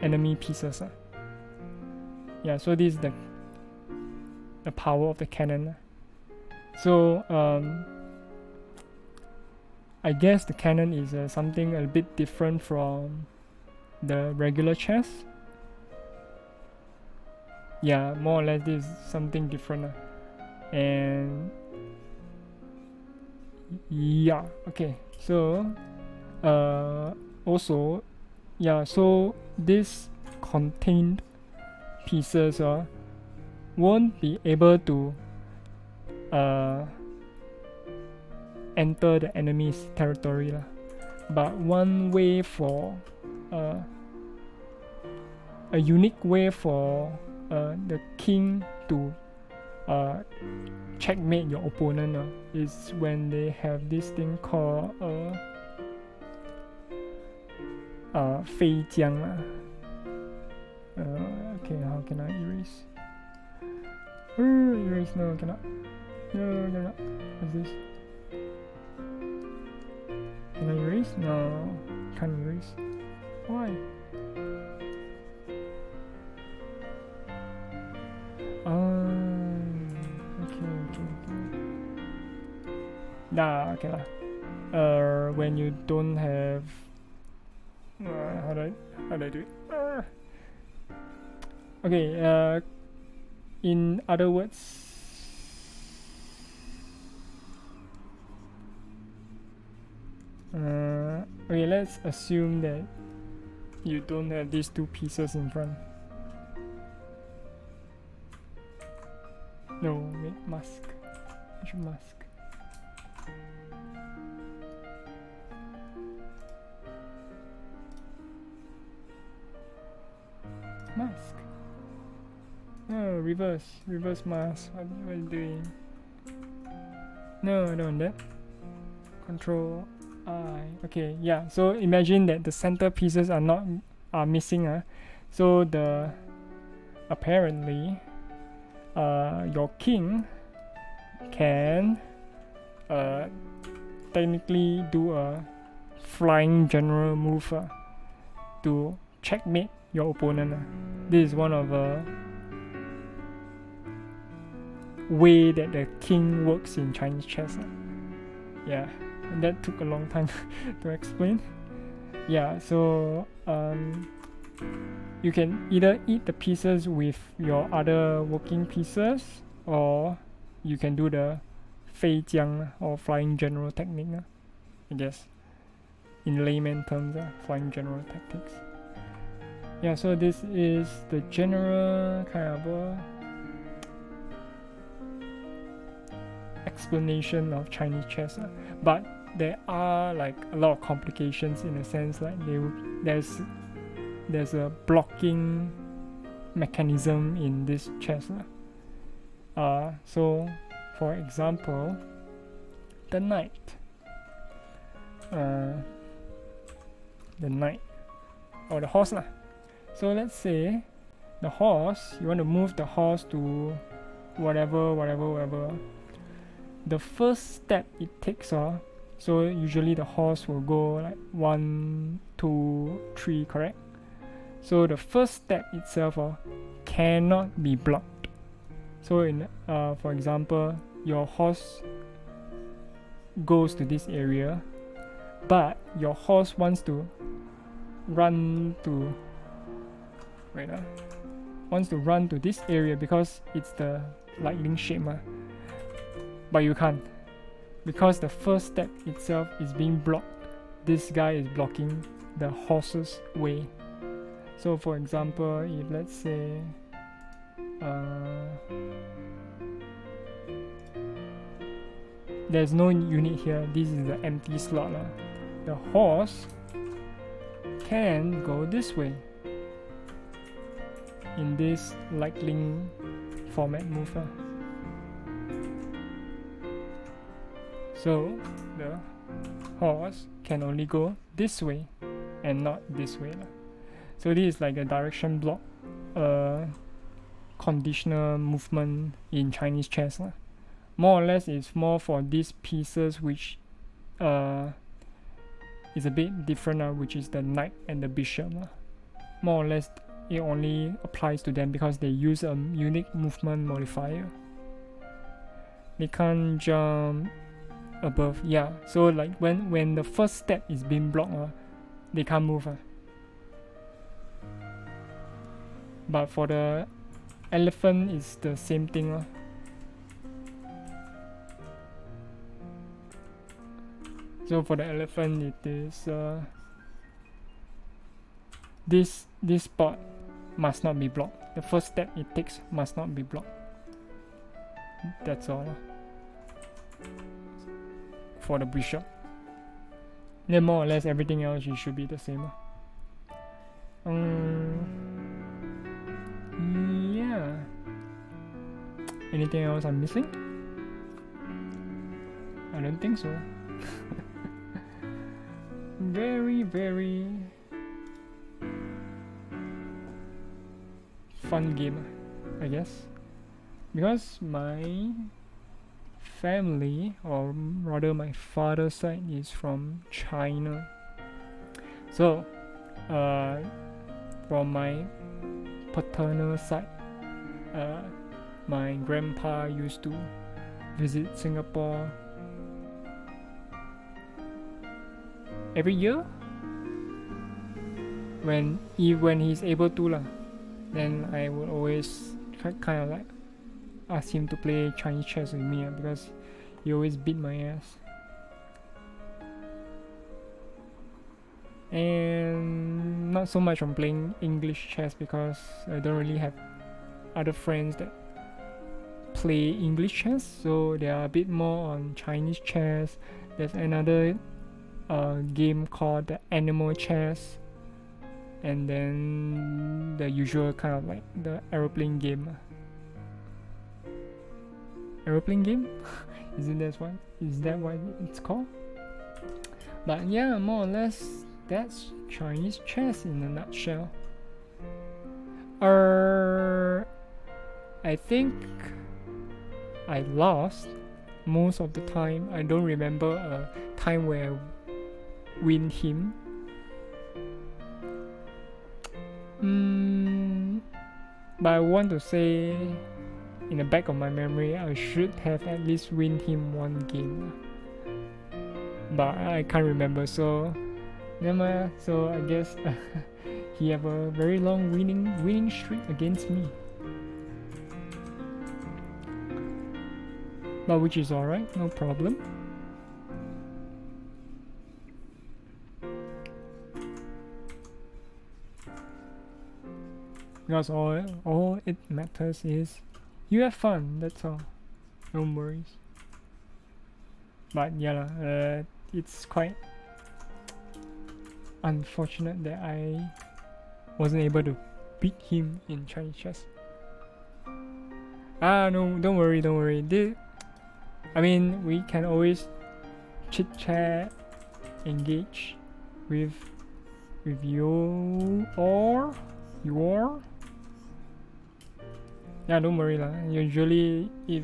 enemy pieces. Yeah, so this is the power of the cannon. So I guess the cannon is something a bit different from the regular chess. Yeah, more or less this is something different. And yeah, okay, so also, yeah, so this contained pieces won't be able to enter the enemy's territory. But one way for a unique way for the king to checkmate your opponent is when they have this thing called 飞将. Okay, how can I erase? Erase, no, cannot. No. What's this? Can I erase? No, can't erase. Why? Okay. Nah, okay lah. When you don't have how do I do it? Okay, In other words, okay, let's assume that you don't have these two pieces in front. No, wait, mask. Which mask? Mask. No, reverse mask. What are you doing? No, don't that. Control I. Okay, yeah. So imagine that the center pieces are missing. So apparently your king can technically do a flying general move to checkmate your opponent. This is one of the way that the king works in Chinese chess. Yeah, and that took a long time to explain. Yeah, so you can either eat the pieces with your other working pieces, or you can do the Fei Jiang or flying general technique, I guess, in layman terms, flying general tactics. Yeah, so this is the general kind of explanation of Chinese chess, but there are like a lot of complications in a sense, like there's a blocking mechanism in this chess. So for example, the knight or the horse. So let's say the horse, you want to move the horse to whatever. The first step it takes, so usually the horse will go like 1, 2, 3, correct? So the first step itself cannot be blocked. So in for example, your horse goes to this area, but your horse wants to run to this area because it's the lightning shape, but you can't, because the first step itself is being blocked. This guy is blocking the horse's way. So for example, if let's say there's no unit here, this is the empty slot, the horse can go this way in this lightning format move. So the horse can only go this way and not this way. So this is like a direction block, conditional movement in Chinese chess. More or less, it's more for these pieces which is a bit different, which is the knight and the bishop. More or less, it only applies to them because they use a unique movement modifier. They can't jump above. Yeah, so like when the first step is being blocked, they can't move. But for the elephant, it's the same thing. So for the elephant, it is this spot must not be blocked. The first step it takes must not be blocked. That's all. For the bishop, then more or less everything else it should be the same. Yeah. Anything else I'm missing? I don't think so. Very, very fun game, I guess, because my family, or rather my father's side, is from China. So from my paternal side, my grandpa used to visit Singapore every year when he's able to. Then I would always kind of like ask him to play Chinese chess with me because he always beat my ass. And not so much on playing English chess because I don't really have other friends that play English chess, so they are a bit more on Chinese chess. There's another game called the Animal Chess, and then the usual kind of like the aeroplane game. Aeroplane game? Is that what it's called? But yeah, more or less that's Chinese chess in a nutshell. I think I lost most of the time. I don't remember a time where I win him. But I want to say, in the back of my memory, I should have at least win him one game. But I can't remember, so never mind. So I guess he have a very long winning streak against me. But which is alright, no problem. Because all it matters is you have fun, that's all. No worries. But yeah, it's quite unfortunate that I wasn't able to beat him in Chinese chess. No, don't worry. I mean, we can always chit chat, engage with you or your. Yeah, don't worry lah. Usually, if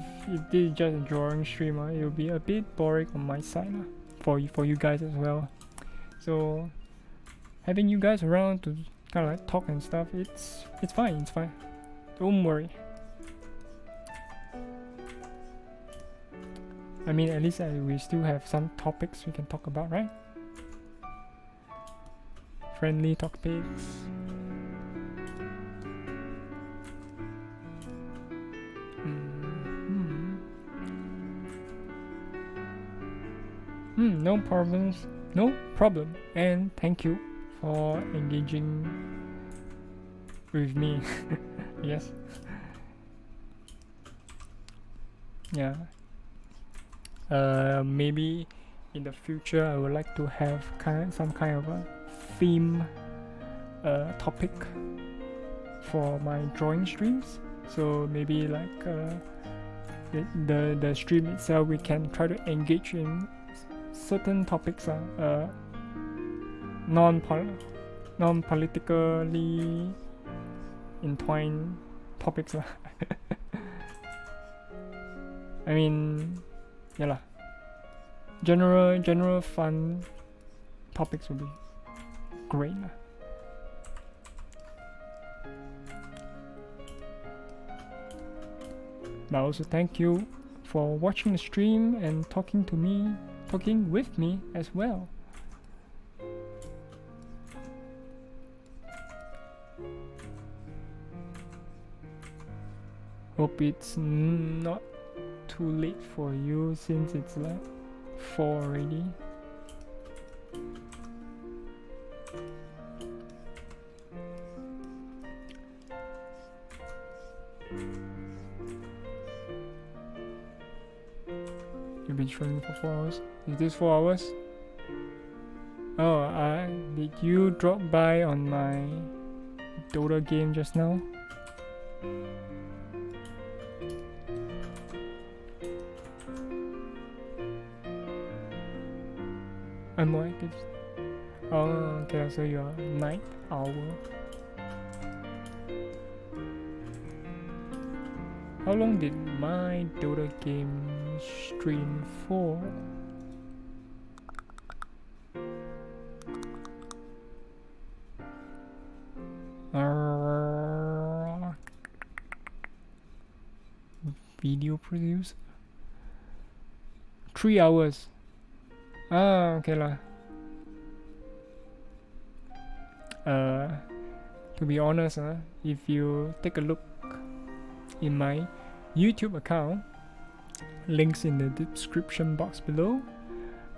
this is just a drawing stream, it will be a bit boring on my side lah, for you guys as well. So having you guys around to kind of like talk and stuff, it's fine. Don't worry. I mean, at least we still have some topics we can talk about, right? Friendly topics. No problems. No problem. And thank you for engaging with me. Yes. Yeah. Maybe in the future I would like to have some kind of a theme topic for my drawing streams. So maybe like the stream itself, we can try to engage in certain topics, non-politically entwined topics. I mean, yeah lah. General fun topics would be great lah. But also thank you for watching the stream and talking with me as well. Hope it's not too late for you since it's like 4 already. You've been streaming for 4 hours? Is this 4 hours? Oh, did you drop by on my Dota game just now? I'm more active. Oh, okay, so you're night owl. How long did my Dota game stream for? Video producer? 3 hours. Okay lah. To be honest, if you take a look in my YouTube account, links in the description box below.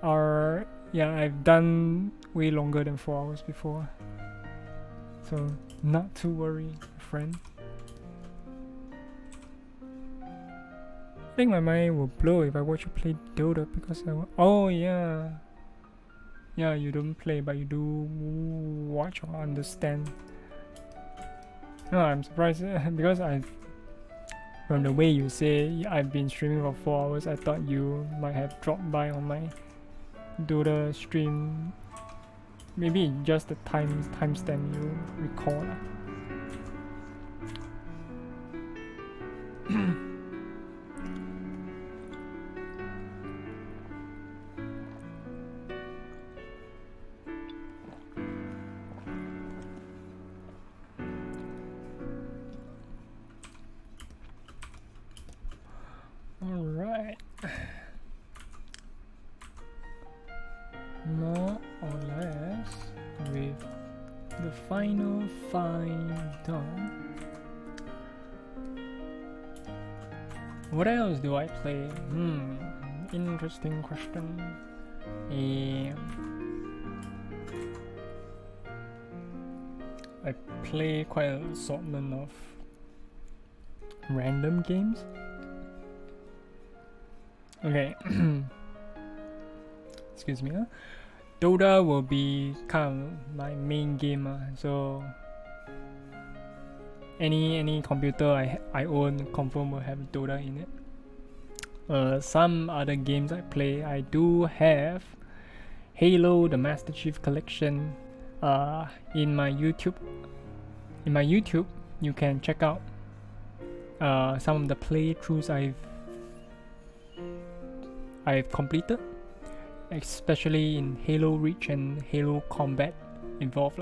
I've done way longer than 4 hours before, so not to worry, friend. I think my mind will blow if I watch you play Dota because oh yeah, you don't play but you do watch or understand. No, I'm surprised because from the way you say I've been streaming for 4 hours, I thought you might have dropped by on my Dota stream. Maybe just the timestamp you recall. Alright. More or less with the final 5 done. What else do I play? Interesting question. I play quite an assortment of random games. Okay. Excuse me. Dota will be kind of my main game. So any computer I own confirm will have Dota in it. Some other games I play, I do have Halo, the Master Chief Collection. In my YouTube, you can check out some of the playthroughs I've completed, especially in Halo Reach and Halo Combat Evolved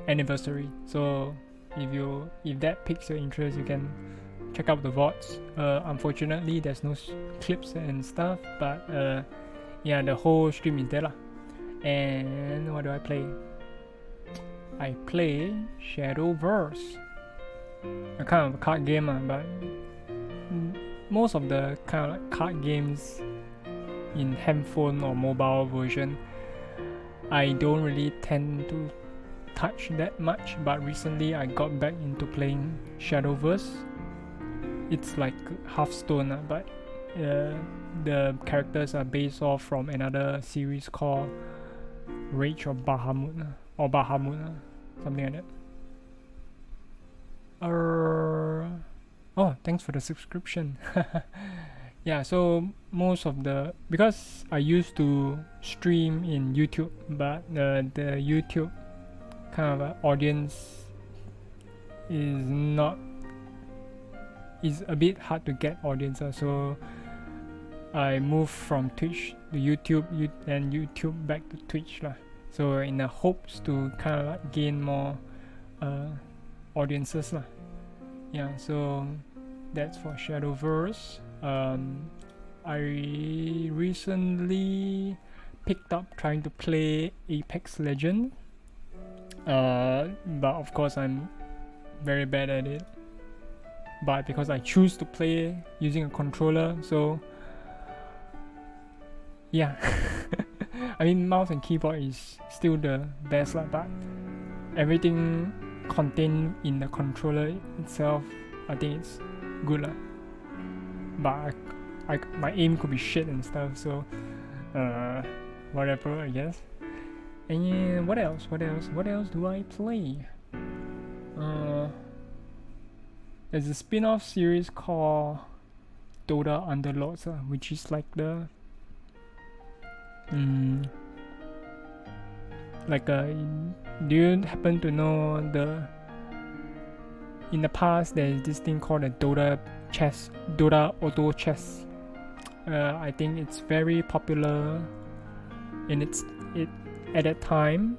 Anniversary. So if that piques your interest, you can check out the VODs. Unfortunately, there's no clips and stuff, but the whole stream is there. And what do I play? I play Shadowverse, a kind of card game, but most of the kind of card games in handphone or mobile version, I don't really tend to touch that much. But recently I got back into playing Shadowverse. It's like Hearthstone, but the characters are based off from another series called Rage of Bahamut, something like that. Oh, thanks for the subscription. Yeah, so most of because I used to stream in YouTube, but the YouTube kind of audience is a bit hard to get audience, so I moved from Twitch to YouTube and YouTube back to Twitch so in the hopes to kind of like gain more audiences Yeah, so that's for Shadowverse. I recently picked up trying to play Apex Legends, but of course I'm very bad at it, but because I choose to play using a controller, so yeah. I mean, mouse and keyboard is still the best, but everything contained in the controller itself, I think it's good but my aim could be shit and stuff, so whatever, I guess. And what else do I play? There's a spin-off series called Dota Underlords, which is like the do you happen to know in the past there's this thing called a Dota Auto Chess. I think it's very popular at that time,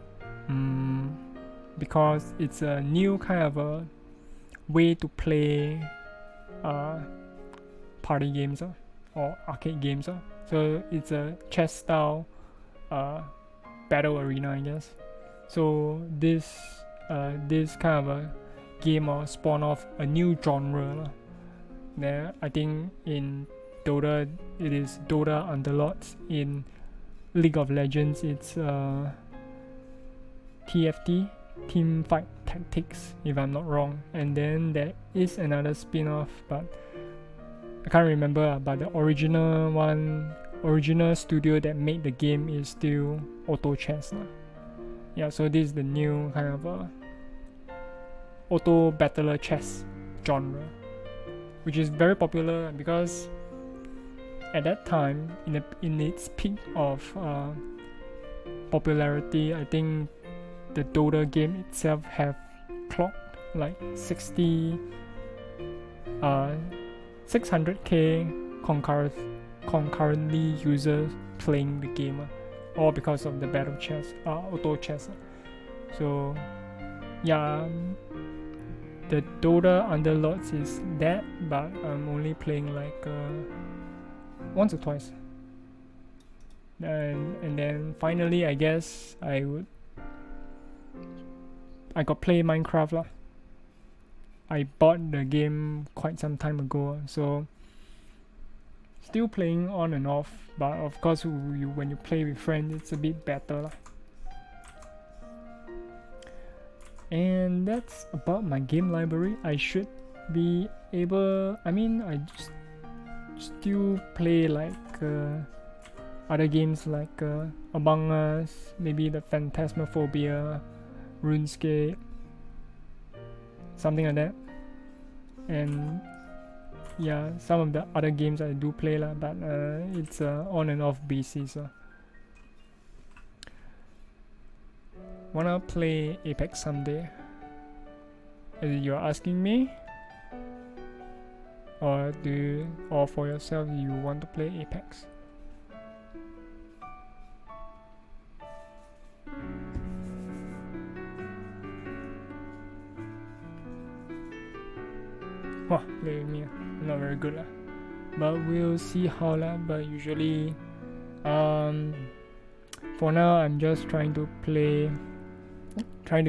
because it's a new kind of a way to play party games or arcade games. So it's a chess style battle arena, I guess. So this kind of a game spawn off a new genre. There, I think in Dota it is Dota Underlords. In League of Legends it's TFT, Team Fight Tactics, if I'm not wrong. And then there is another spin-off, but I can't remember. But the original studio that made the game is still Auto Chess. Yeah, so this is the new kind of auto battler chess genre, which is very popular because at that time, in its peak of popularity, I think the Dota game itself have clocked like 600k concurrently users playing the game, all because of the battle chess, auto chess. So yeah, the Dota Underlords is that, but I'm only playing like once or twice. And then finally, I guess I got play Minecraft lah. I bought the game quite some time ago, so still playing on and off. But of course, when you play with friends, it's a bit better lah. And that's about my game library. I should be able. I mean, I just still play like other games like Among Us, maybe the Phantasmaphobia, RuneScape, something like that. And yeah, some of the other games I do play lah, but it's on and off basis. Wanna play Apex someday? You're asking me? Or for yourself you want to play Apex? Play with me, not very good lah. But we'll see how lah. But usually, for now I'm just trying to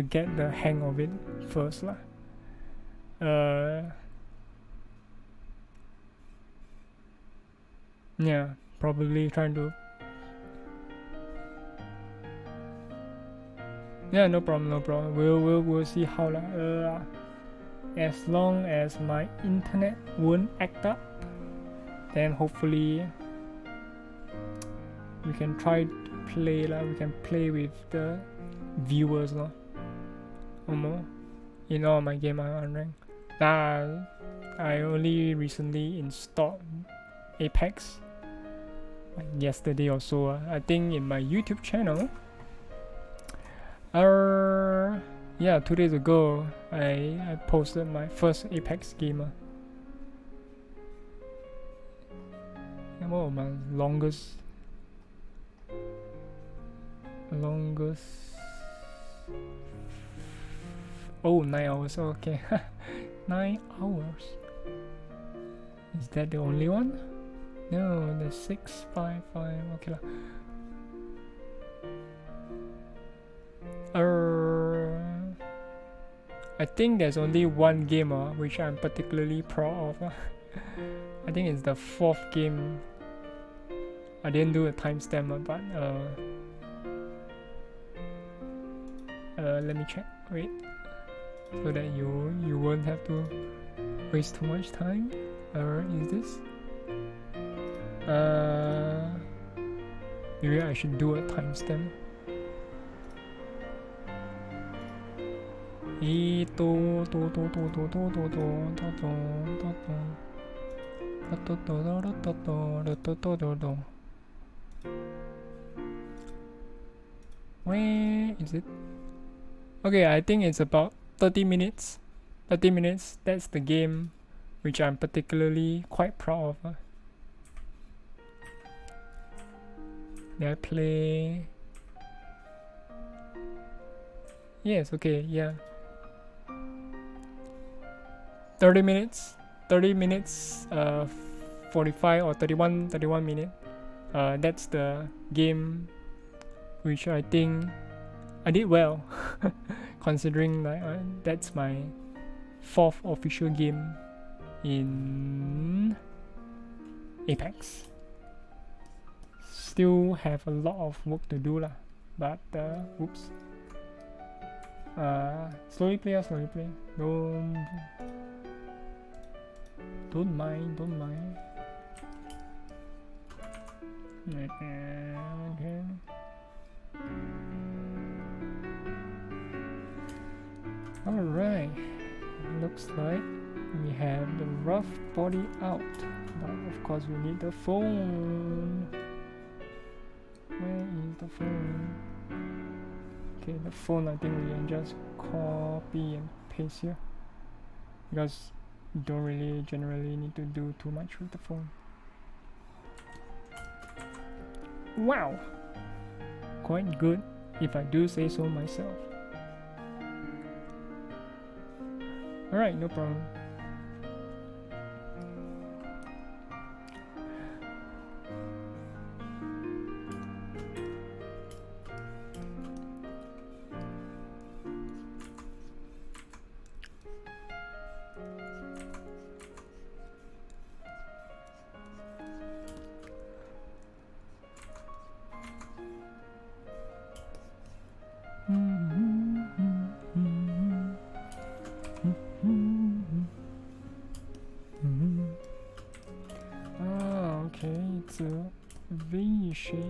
get the hang of it first lah. Yeah, probably trying to. Yeah, no problem. We'll see how lah. As long as my internet won't act up, then hopefully we can try to play lah. We can play with the viewers lah. In all my game I unranked. I only recently installed Apex like yesterday or so. I think in my YouTube channel. Yeah, 2 days ago I posted my first Apex game. And what was my longest? 9 hours. Okay. 9 hours. Is that the only one? No, the 655. Okay lah. I think there's only one game which I'm particularly proud of. I think it's the 4th game. I didn't do a timestamp, but let me check. Wait, so that you won't have to waste too much time. Is this? Maybe I should do a timestamp. Where is it? Okay, I think it's about 30 minutes. 30 minutes, that's the game which I'm particularly quite proud of. Did I play? Yes, okay, yeah. 30 minutes, 45 or 31 minutes. That's the game which I think I did well, considering like that's my 4th official game in Apex. Still have a lot of work to do lah, but oops. Slowly play. Don't mind. Okay. Alright, looks like we have the rough body out, but of course we need the phone. Where is the phone? Okay, the phone I think we can just copy and paste here, because you don't really generally need to do too much with the phone. Wow! Quite good, if I do say so myself. Alright, no problem. Okay, it's a V shape.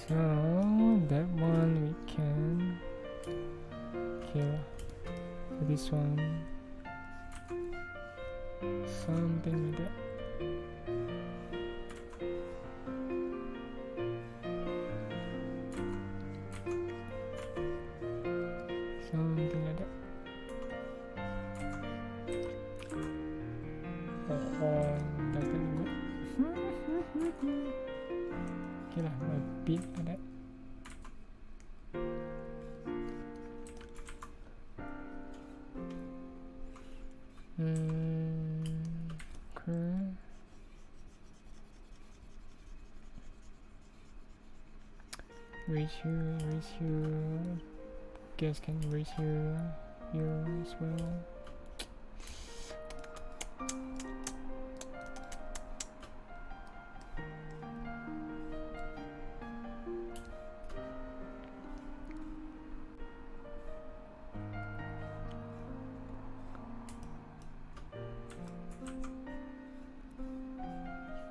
So that one we can kill. This one, something like that. Something like that. Does that look good? Okay lah, a bit like that. Okay. Raise you. Guess can raise you here as well.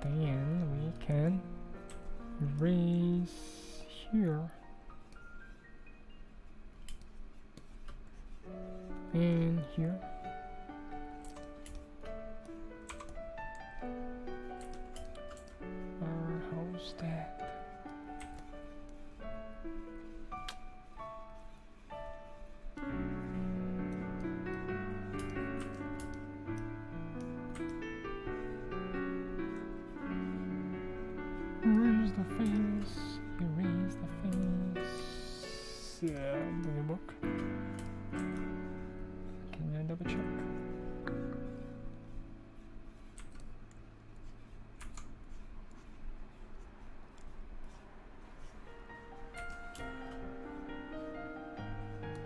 Then we can raise here and here. How's that? Raise the face, erase the face. Does it work? Can I double check?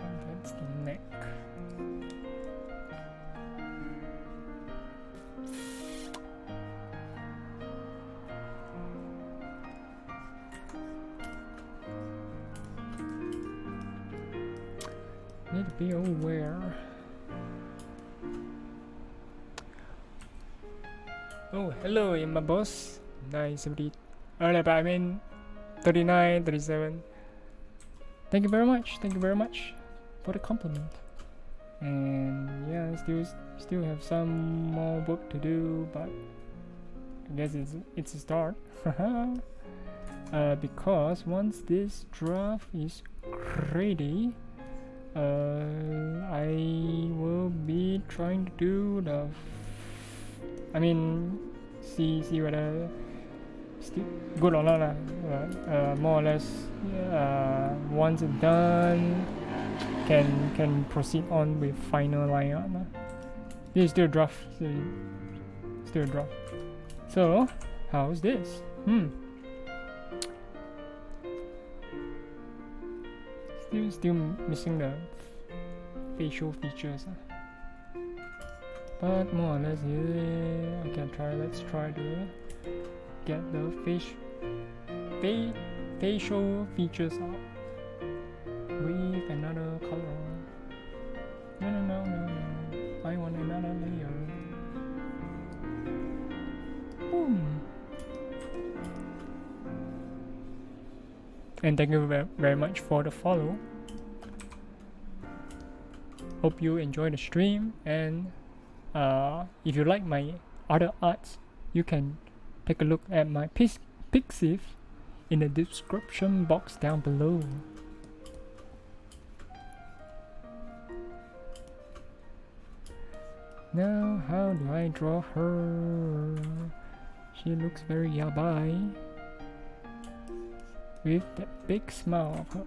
And that's the neck. Need to be aware. Oh, hello, my boss. 970. But I mean 39, 37. Thank you very much. Thank you very much for the compliment. And yeah, still have some more work to do, but I guess it's a start. Because once this draft is ready, I will be trying to do the see whether still good or not lah. More or less, once it's done, can proceed on with final lineup. This is still a draft, still a draft. So, how's this? Still missing the facial features. But more or less, yeah, let's try to get the facial features out with another color. No. I want another layer. Boom. And thank you very much for the follow. Hope you enjoy the stream, and if you like my other arts, you can take a look at my Pixiv in the description box down below. Now, how do I draw her? She looks very yabai with that big smile of her.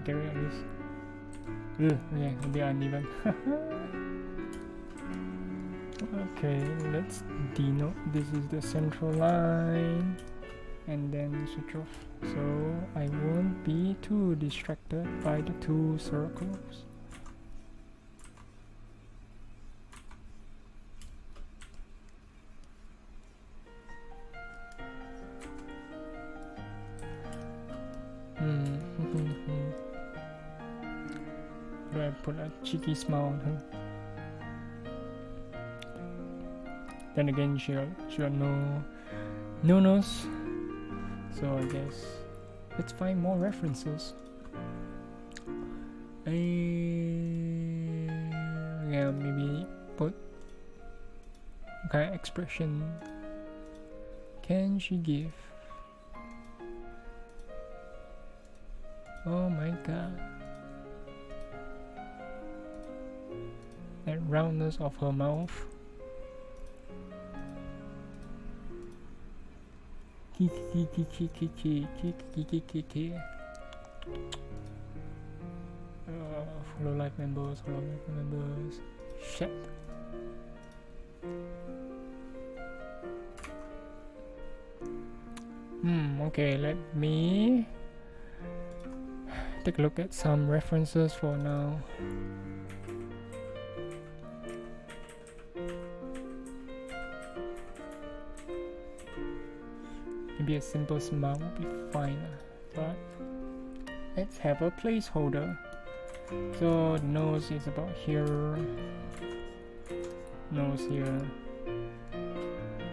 Get rid of this. Yeah, a bit uneven. Okay, let's denote this is the central line, and then switch off, so I won't be too distracted by the two circles. Do I put a cheeky smile on her? Then again, she got no nose, so I guess let's find more references. Yeah, maybe put what kind of expression can she give? Oh my god, that roundness of her mouth. Follow life members. Shit. Okay, let me take a look at some references for now. Maybe a simple smile would be fine, but let's have a placeholder. So the nose is about here, nose here,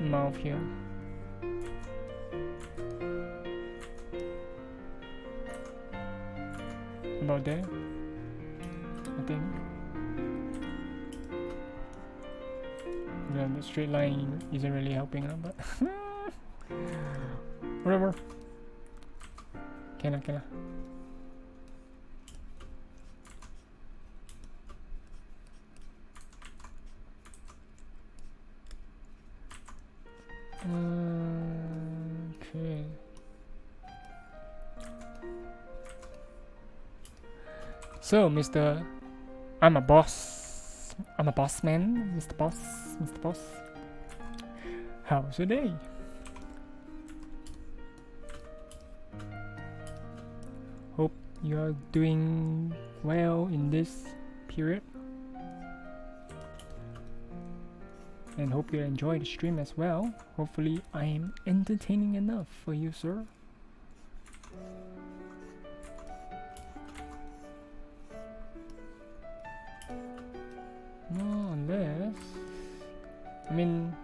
mouth here. About there, I think. Yeah, the straight line isn't really helping out, but whatever. Can I? Okay. So, Mr. I'm a boss man, Mr. Boss. How's your day? Hope you are doing well in this period, and hope you enjoy the stream as well. Hopefully I am entertaining enough for you, sir. More or less, I mean,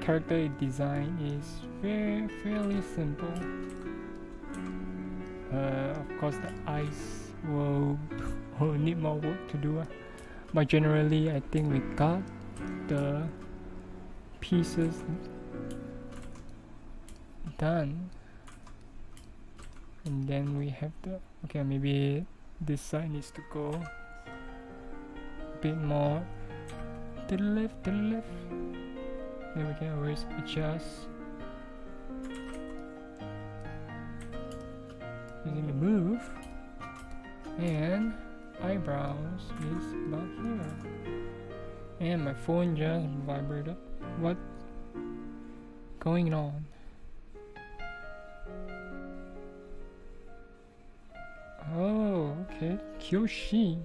character design is fairly simple. Of course the eyes will need more work to do, but generally I think we got the pieces done. And then we have the, okay, maybe this side needs to go a bit more to the left, then we can always adjust using the move. And eyebrows is about here. And my phone just vibrated. What going on? Oh, okay. Kyoshi.exe.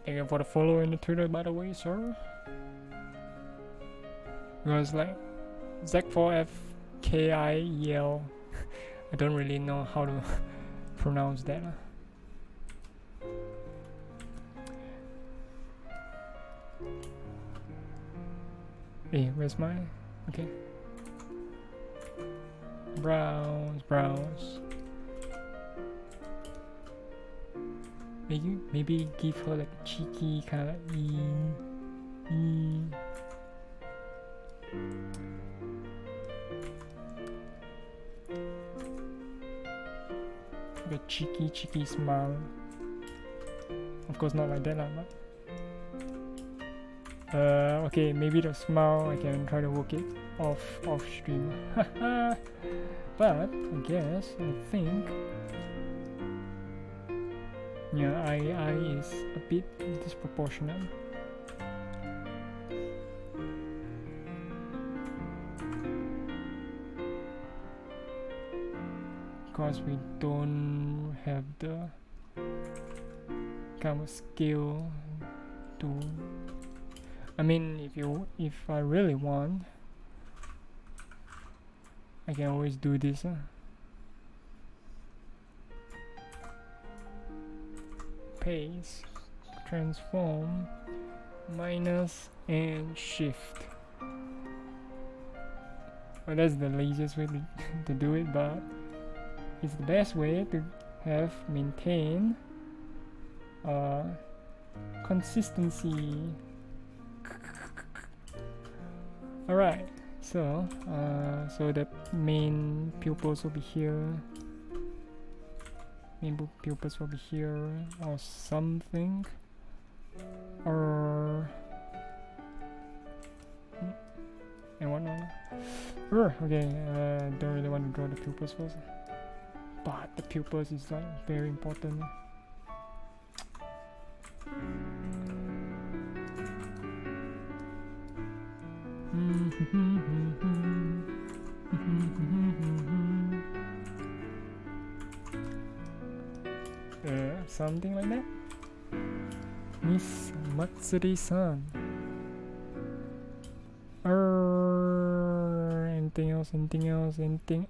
Thank you for the follow in the Twitter, by the way, sir. Because like Z4FKIEL. I don't really know how to pronounce that. Hey, where's my, okay. Brows. Maybe give her like a cheeky kind of like a cheeky smile. Of course not like that lah, but okay, maybe the smile I can try to work it off stream. But I guess I think yeah, eye is a bit disproportionate. Because we don't have the kind of skill to, I mean, if I really want, I can always do this. Paste, transform, minus, and shift. Well, that's the laziest way to do it, but it's the best way to have maintain consistency. Alright, so the main pupils will be here. Main pupils will be here or something, or and whatnot. Okay, don't really want to draw the pupils first, but the pupils is like very important. Something like that. Miss Matsuri-san. Anything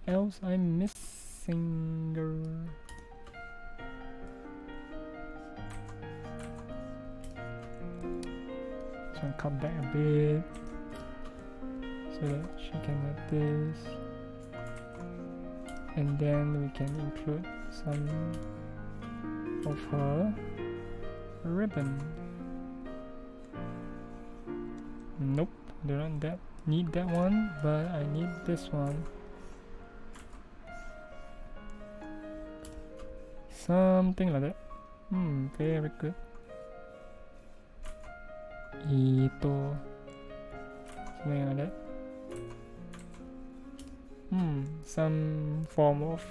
else I'm missing? So I'll cut back a bit so that she can like this, and then we can include some of her ribbon. Nope, do not need that one, but I need this one. Something like that. Very good. Ito. Something like that. Some form of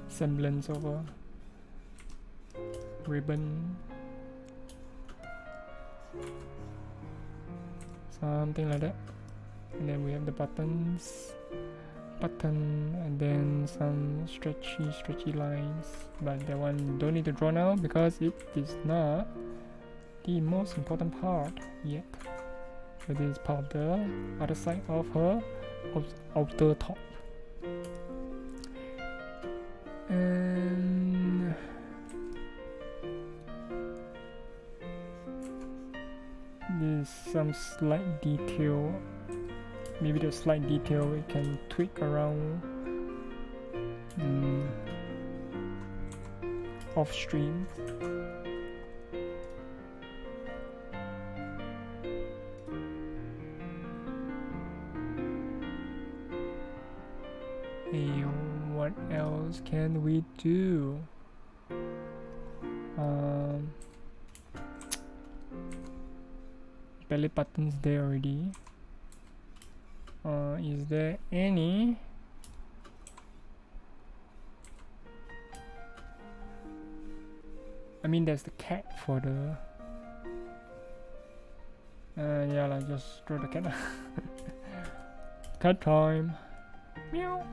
semblance of a ribbon, something like that. And then we have the button, and then some stretchy lines, but that one don't need to draw now because it is not the most important part yet. So this is part of the other side of her outer top. And is some slight detail. Maybe the slight detail we can tweak around off stream. Hey, what else can we do? Belly buttons there already. Is there any? I mean, there's the cat for the. Yeah, like just draw the cat. Cat time. Meow.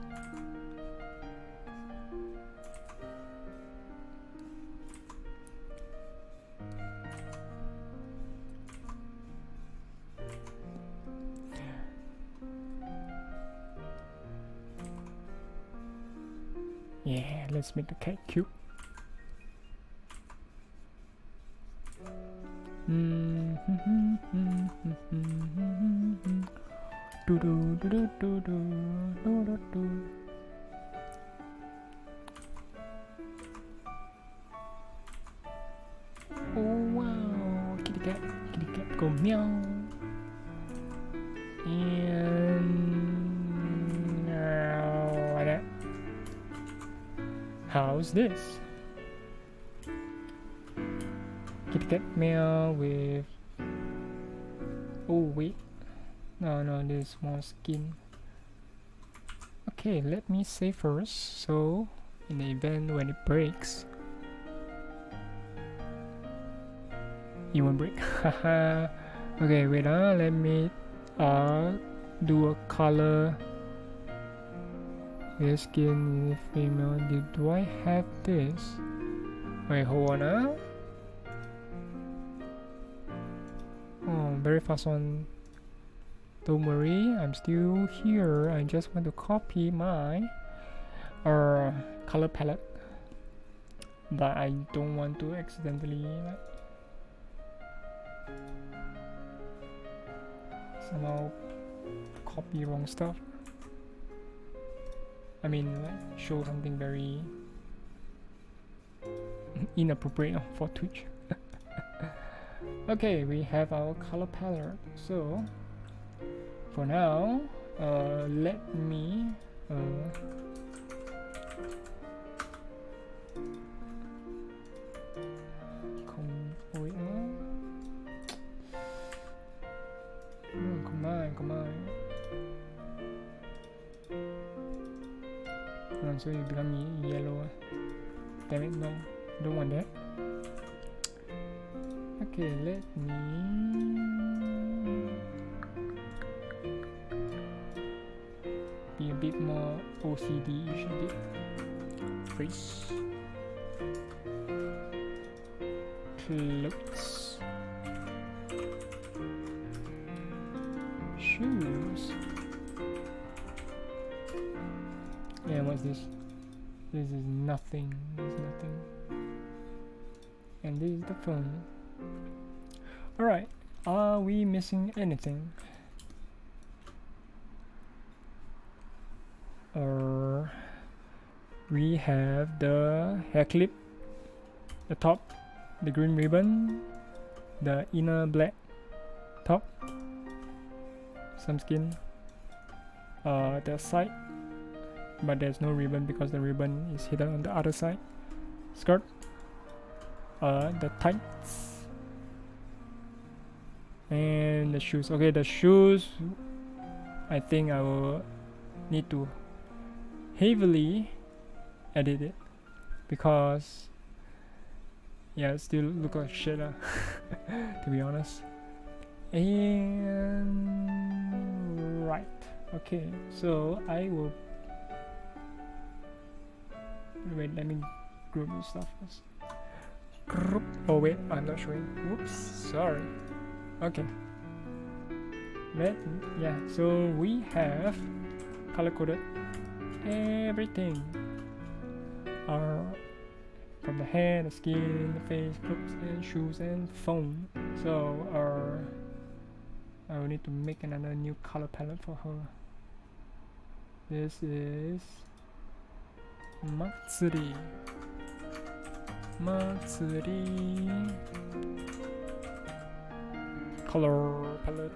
Yeah, let's make the cat cute. Oh wow, kitty cat go meow. And like that. How's this? Kitty cat meow with. Oh wait, no, there's more skin. Okay, let me save first. So in the event when it breaks, it won't break. Haha. Okay, wait. Let me do a color. This skin is female. Do I have this? Wait, hold on. Oh, very fast one. Don't worry, I'm still here. I just want to copy my color palette, but I don't want to accidentally somehow copy wrong stuff. I mean, like show something very inappropriate for Twitch. Okay, we have our color palette. So for now, let me combine. So you become yellow. Damn it, no, don't want that. Okay, let me be a bit more OCD-ish a bit. Face, clothes, shoes. Yeah, what's this? This is nothing. There's nothing. And this is the phone. Alright, are we missing anything? We have the hair clip, the top, the green ribbon, the inner black top, some skin, the side, but there's no ribbon because the ribbon is hidden on the other side, skirt, the tights, and the shoes. Okay, the shoes, I think I will need to heavily edit it because yeah, it still look like shit to be honest. And right, okay, so I will wait, let me group this stuff first. Group. Oh wait, I'm not showing. Whoops, sorry. Okay, so we have color coded everything, from the hair, the skin, the face, clothes, and shoes, and phone. So I will need to make another new color palette for her. This is Matsuri. Color palette.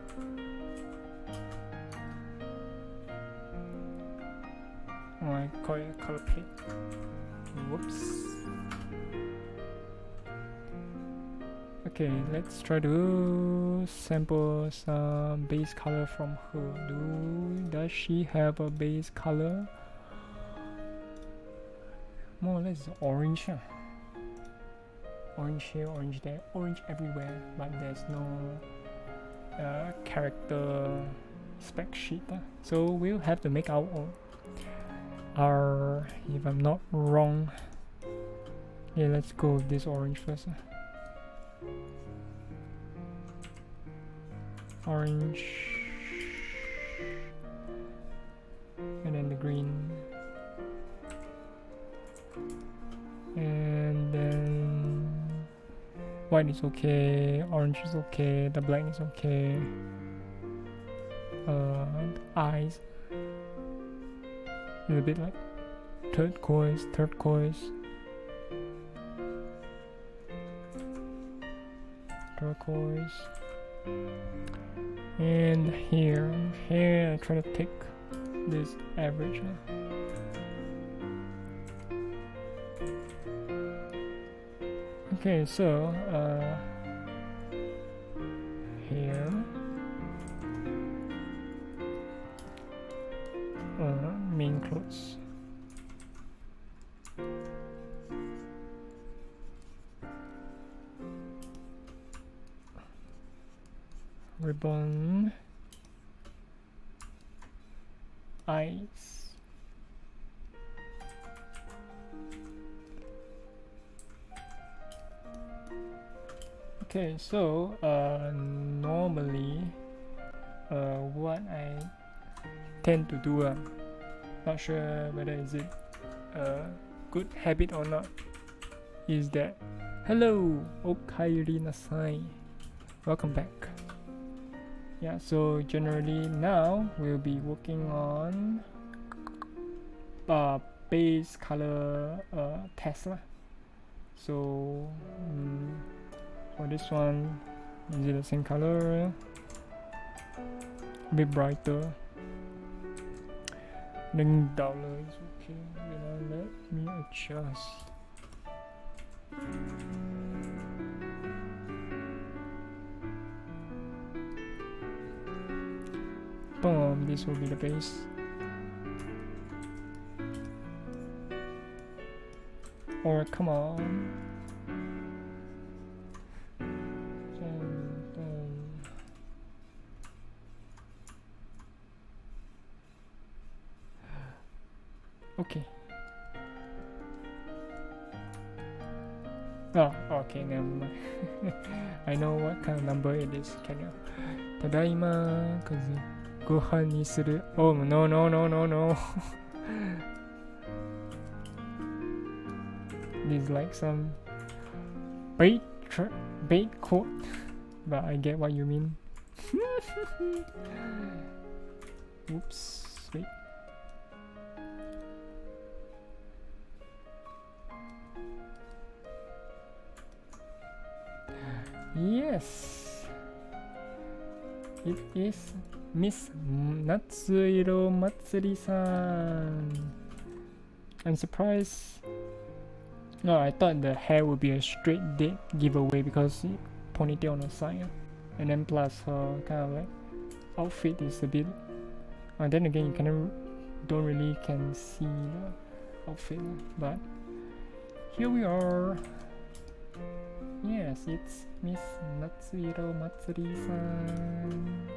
Oh, I call it a color plate. Whoops. Okay, let's try to sample some base color from her. Does she have a base color? More or less orange. Orange here, orange there, orange everywhere, but there's no character spec sheet. So we'll have to make our own. If I'm not wrong. Yeah, let's go with this orange first. Orange, and then the green, and then white is okay, orange is okay, the black is okay. The eyes is a bit like turquoise, and here I try to take this average. Okay, so here main clothes. Ribbon, eyes, okay, so normally what I tend to do, not sure whether is it a good habit or not, is that hello, okaeri nasai, welcome back. Yeah, so generally now we'll be working on base color test. So for this one, is it the same color? A bit brighter. Then dollar is okay. Let me adjust. Boom, this will be the base. Or come on. Okay. Oh, okay, never mind. I know what kind of number it is. Can you? Tadaima, Kazuki. Gohan ni suru. Oh, no. This is like some bait quote, but I get what you mean. Oops, wait. Yes, it is Miss Natsuiro Matsuri-san. I'm surprised. No, I thought the hair would be a straight dead giveaway because ponytail on the side, and then plus her kind of like outfit is a bit. And then again, you don't really can see the outfit, but here we are. Yes, it's Miss Natsuiro Matsuri-san.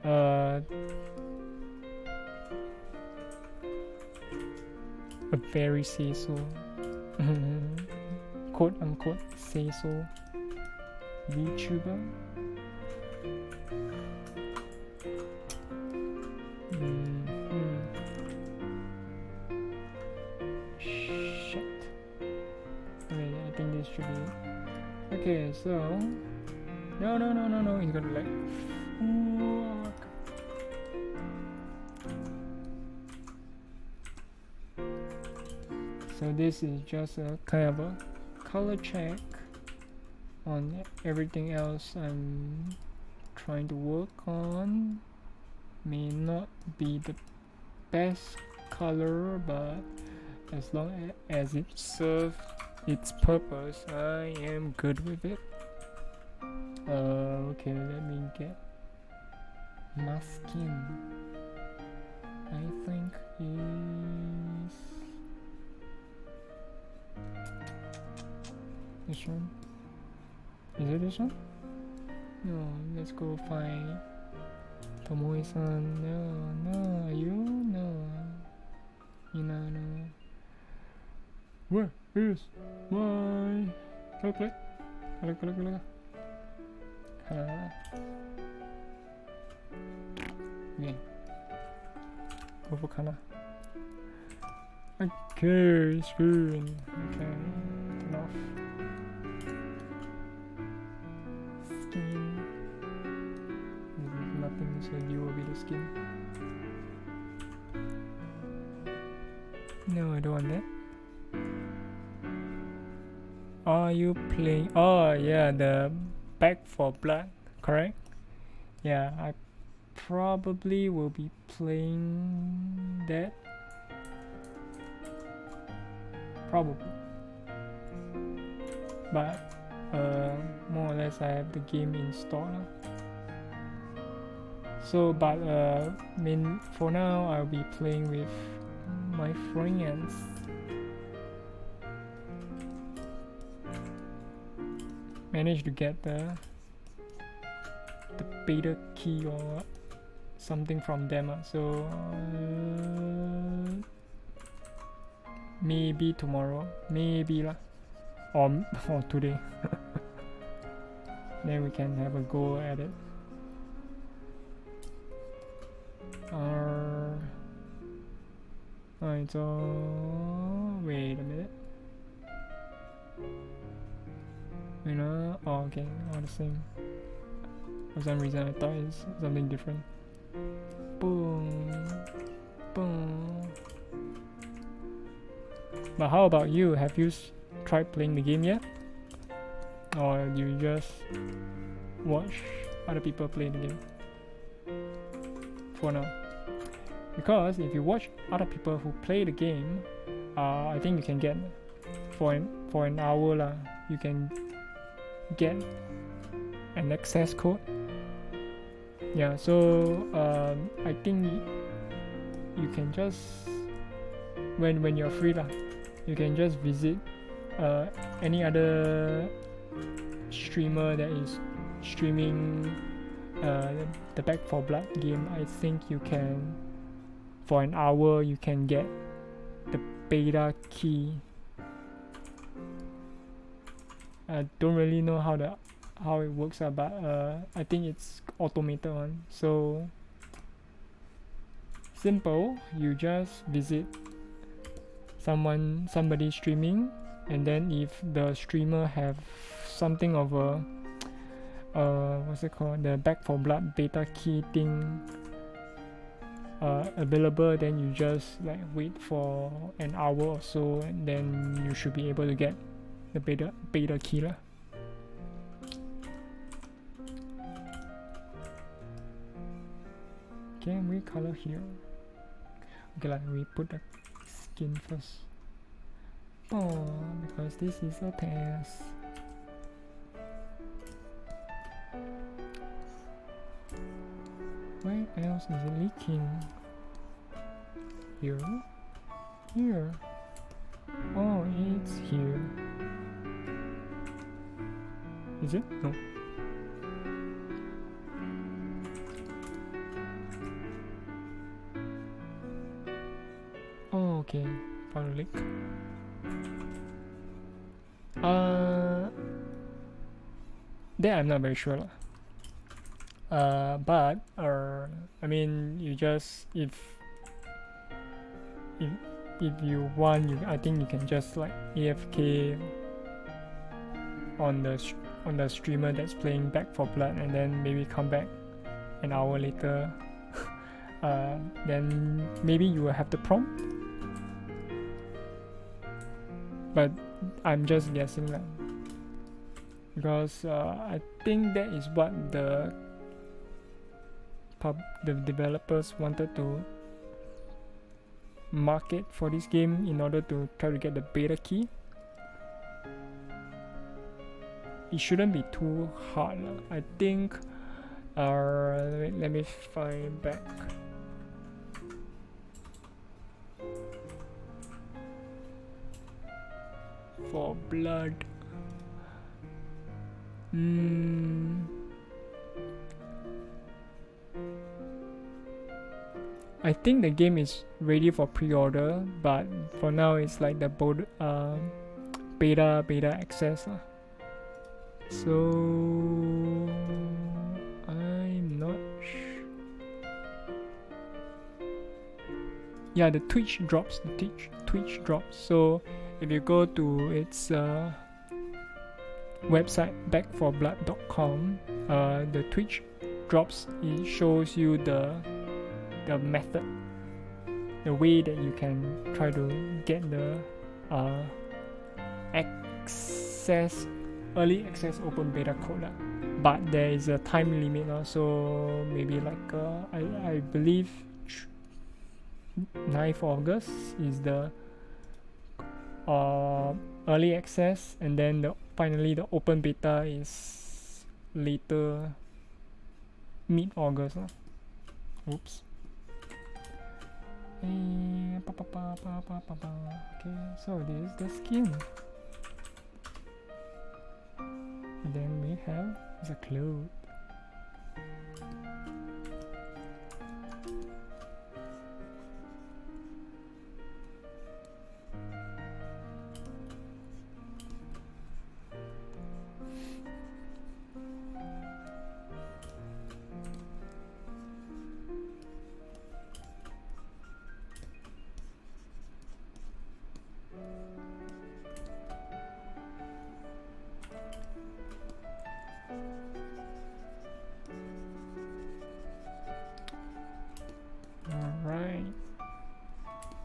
A very say-so, quote-unquote say-so VTuber. Shit. I think this should be it. Okay, so No, no, no, no, no. He's gonna like. Walk. So this is just a kind of a color check on everything else I'm trying to work on. May not be the best color, but as long as it serves its purpose, I am good with it. Okay, let me get my skin. I think is this one. Is it this one? No, let's go find Tomoe-san. No, you? No. No. Where is my calculate? Yeah. Go for Kana. Okay, screen. Okay, turn off. Skin. Nothing, so you will be the skin. No, I don't want that. Are you playing? Oh yeah, the Back for Blood, correct? Yeah, I probably will be playing that. Probably. But more or less I have the game installed. So, but for now I'll be playing with my friends. Managed to get the beta key or something from them. So maybe tomorrow, maybe lah, or today. Then we can have a go at it. Alright, so wait a minute. Oh, okay, all the same. For some reason I thought it's something different. Boom. But how about you? Have you tried playing the game yet? Or you just watch other people play the game? For now. Because if you watch other people who play the game, I think you can get for an hour lah, you can get an access code. Yeah, so I think you can just when you're free lah, you can just visit any other streamer that is streaming the Back for Blood game. I think you can, for an hour, you can get the beta key. I don't really know how it works, but I think it's automated one. So simple. You just visit somebody streaming, and then if the streamer have something of a what's it called, the Back for Blood beta key thing available, then you just like wait for an hour or so, and then you should be able to get the beta key lah. Can we color here? Okay, like we put the skin first. Oh, because this is a test. Where else is it leaking? Here? Here? Oh, it's here. Is it? No. Oh, okay. Found a leak. That I'm not very sure lah. But I mean, you just if you want, I think you can just like AFK on the on the streamer that's playing Back 4 Blood, and then maybe come back an hour later, then maybe you will have the prompt. But I'm just guessing that, because I think that is what the developers wanted to market for this game in order to try to get the beta key. It shouldn't be too hard. I think. Let me find back. For blood. I think the game is ready for pre-order, but for now it's like the beta access. So I'm not sure. Yeah, the Twitch drops. Twitch drops. So if you go to its website backforblood.com, the Twitch drops. It shows you the method, the way that you can try to get the early access open beta code. But there is a time limit, so maybe like I believe 9th August is the early access, and then finally the open beta is later, mid-August. Oops. Okay, so this is the skin. And then we have the clothes.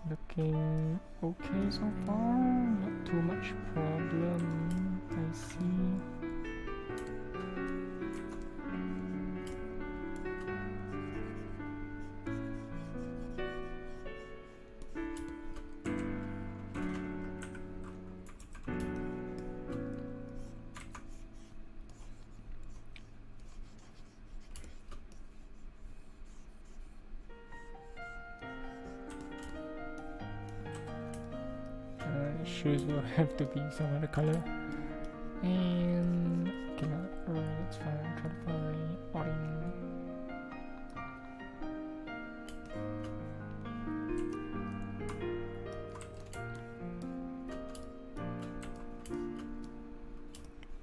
Looking okay so far, not too much problem, I see. Shoes will have to be some other color, and okay, let's try to find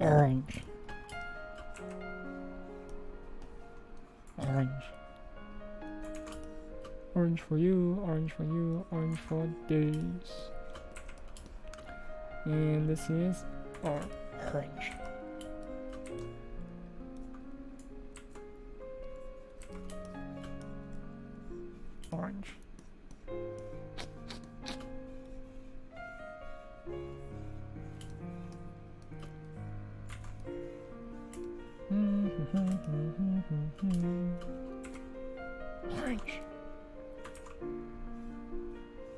orange. Orange for you, orange for you, orange for days. And this is orange. Orange. Orange.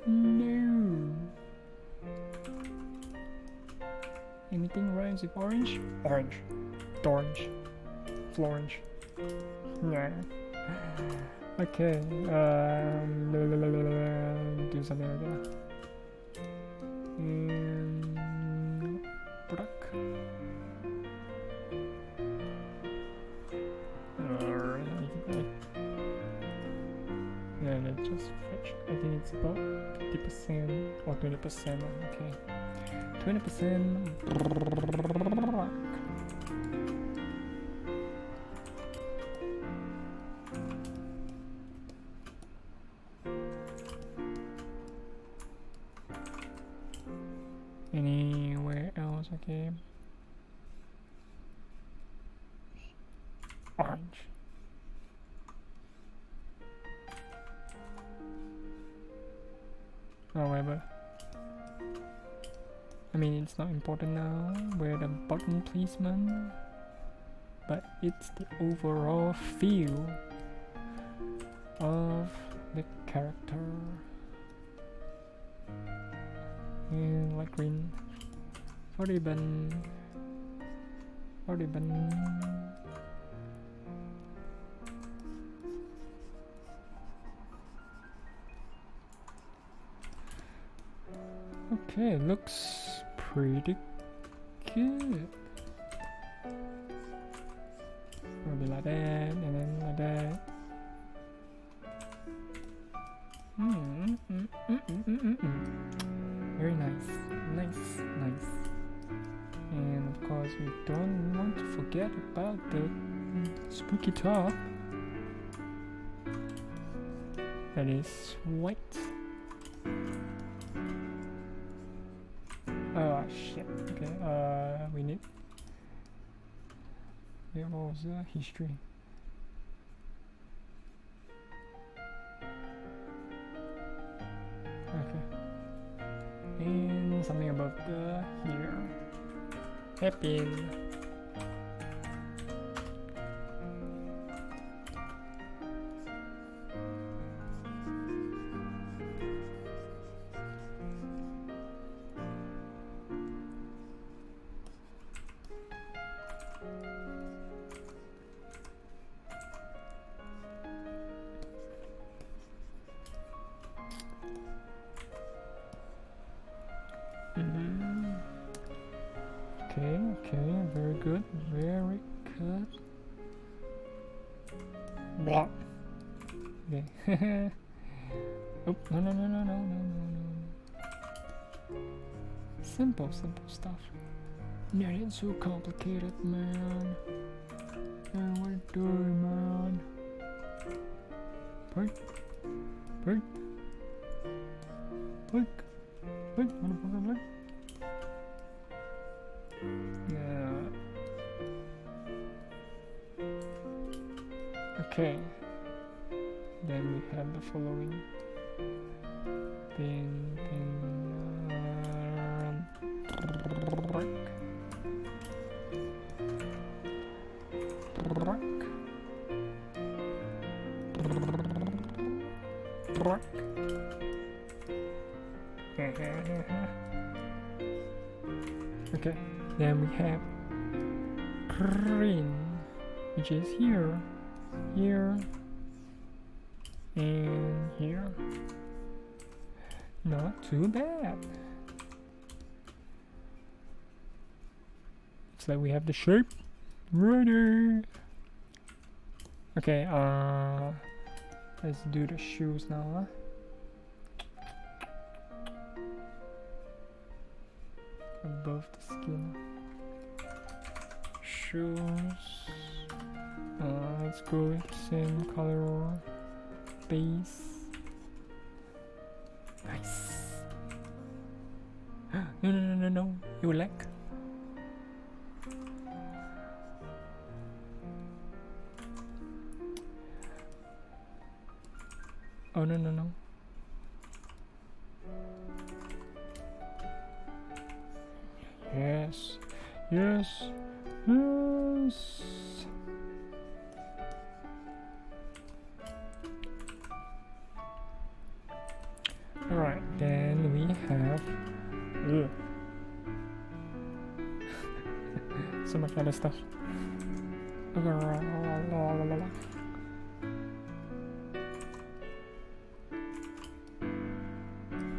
No. Anything rhymes with orange? Orange. Orange. Florange. Yeah. Okay. Do something like that. And black. Yeah, let's just fetch. I think it's about 50% or 20%. Okay. 20% black. Anywhere else? Okay. However, I mean, it's not important now where the button placement, but it's the overall feel of the character. And like green for ribbon. Okay, looks pretty good. Probably like that, and then like that. Very nice. And of course, we don't want to forget about the spooky top. That is white. Oh shit. Okay. We need. There was a history. Okay. And something about the here. Hairpin. Okay, very good. Blah. Okay. Oh, no. Simple stuff. Not it so complicated, man. And what are you doing, man? Break. Motherfucker, yeah. Okay. Then we have the following. Pin. Okay, then we have green, which is here, and here. Not too bad. Looks like we have the shape ready. Okay, let's do the shoes now, huh? Above the skin. Shoes. Let's go with the same color base. Nice. No. You like? Oh no. Yes. Alright, then we have so much other stuff.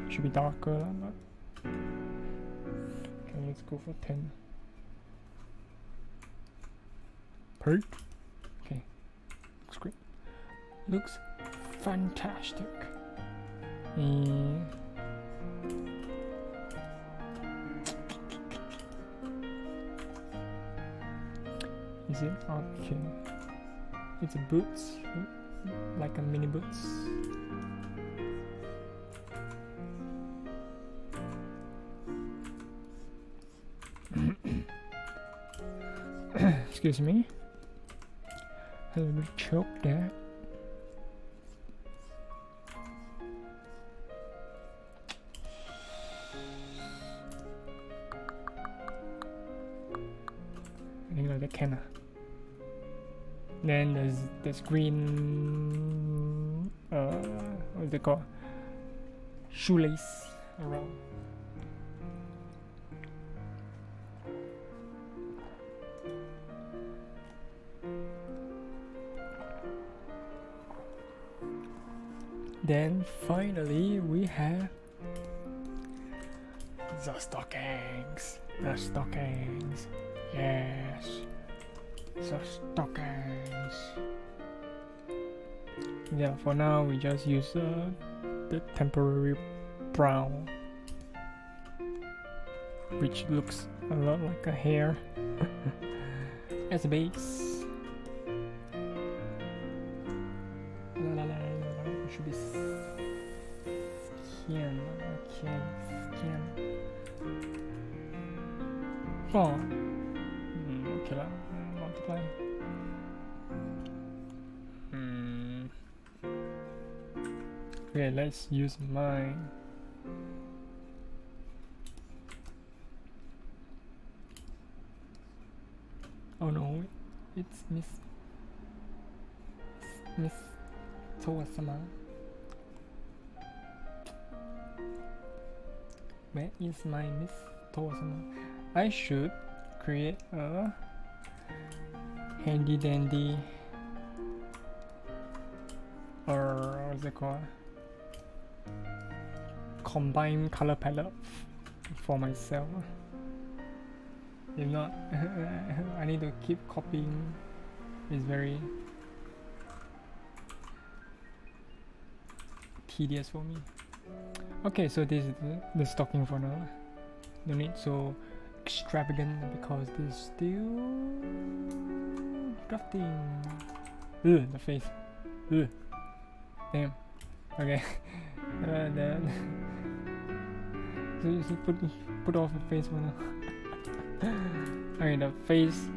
Should be darker, but okay, let's go for 10. Perfect. Okay, looks great. Looks fantastic. Is it okay? It's a boots, like a mini boots. Excuse me. I will choke that. Kenna. Then there's this green what's it called? Shoelace around. Then finally we have the stockings. The stockings. Yes. The stockings. Yeah, for now we just use the temporary brown, which looks a lot like a hair as a base. It should be skin. Okay, skin. Oh. Okay lah. Multiply. Okay, let's use mine. Oh no, it's Miss Towa-sama. Where is my Miss Towa-sama? I should create a handy dandy, or what's it called? Combined color palette for myself. If not, I need to keep copying. It's very tedious for me. Okay, so this is the stocking for now. No need so extravagant because there's still drafting. Ugh, the face. Ugh. Damn. Okay. Then so just put off the face for now. Okay, the face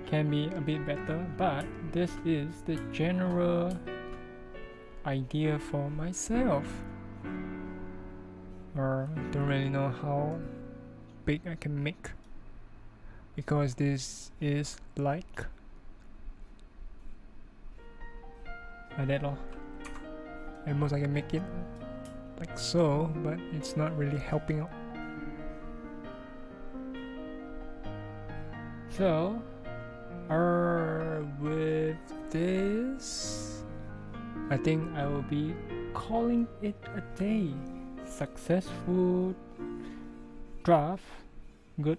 can be a bit better, but this is the general idea for myself. Or don't really know how big I can make, because this is like that all. At most I can make it like so, but it's not really helping out. So with this, I think I will be calling it a day. Successful draft, good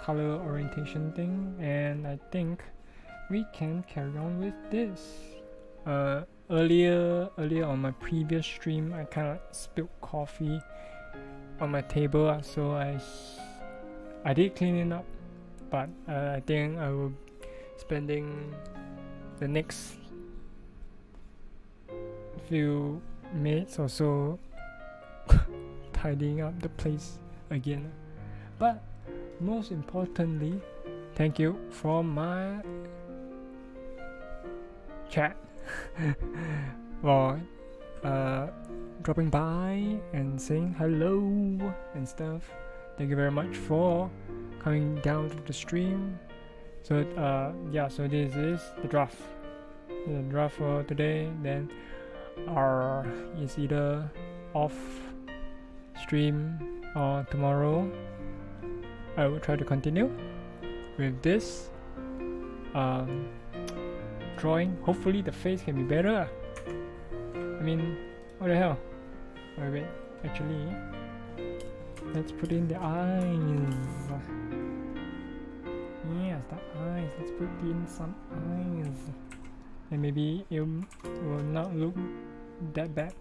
color orientation thing, and I think we can carry on with this. Earlier on my previous stream, I kind of spilled coffee on my table, so I did clean it up, but I think I will spending the next few minutes or so tidying up the place again. But most importantly, thank you for my chat for dropping by and saying hello and stuff. Thank you very much for coming down to the stream. So yeah, so this is the draft for today. Then is either off stream or tomorrow I will try to continue with this drawing. Hopefully the face can be better. I mean, what the hell? Wait, actually let's put in the eyes. Yes, the eyes. Let's put in some eyes, and maybe it will not look that bad.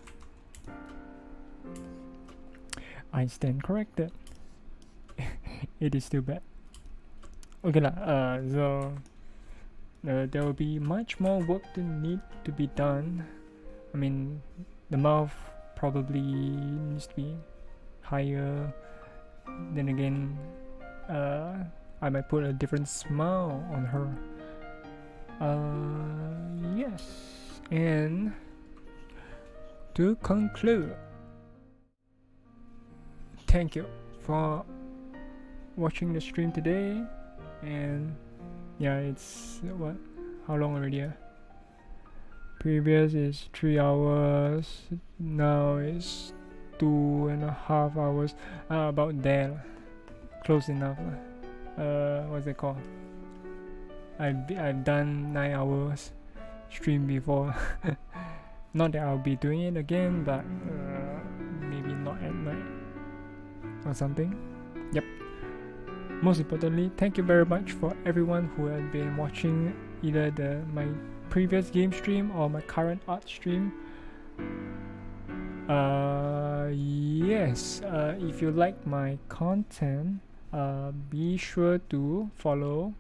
I stand corrected. It is still bad. Okay lah. So there will be much more work that need to be done. I mean, the mouth probably needs to be higher. Then again, I might put a different smile on her. Yes. And to conclude, thank you for watching the stream today, and Yeah, it's what? How long already? Previous is 3 hours. Now it's 2.5 hours. About there. Close enough. What's it called? I've done 9 hours stream before. Not that I'll be doing it again, but maybe not at night or something. Yep. Most importantly, thank you very much for everyone who has been watching either my previous game stream or my current art stream. Yes, if you like my content, be sure to follow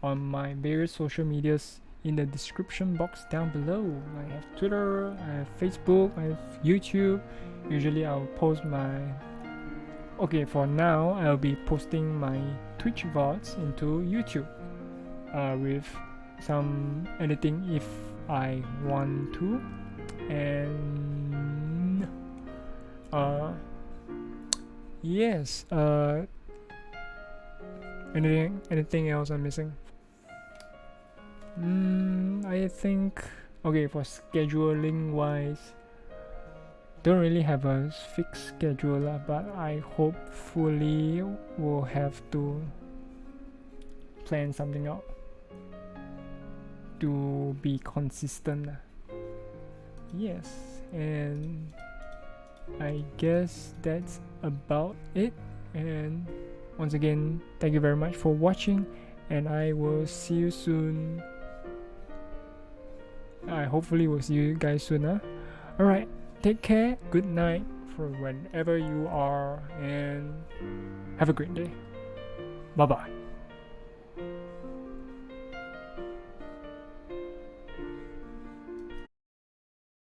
on my various social medias in the description box down below. I have Twitter, I have Facebook, I have YouTube. Usually I'll post my... Okay, for now I'll be posting my Twitch VODs into YouTube with some editing if I want to. And yes, anything else I'm missing? I think, okay, for scheduling wise, don't really have a fixed schedule, but I hopefully will have to plan something out to be consistent. Yes, and I guess that's about it. And once again, thank you very much for watching, and I will see you soon. I hopefully will see you guys soon. Alright, take care, good night for whenever you are, and have a great day. Bye bye.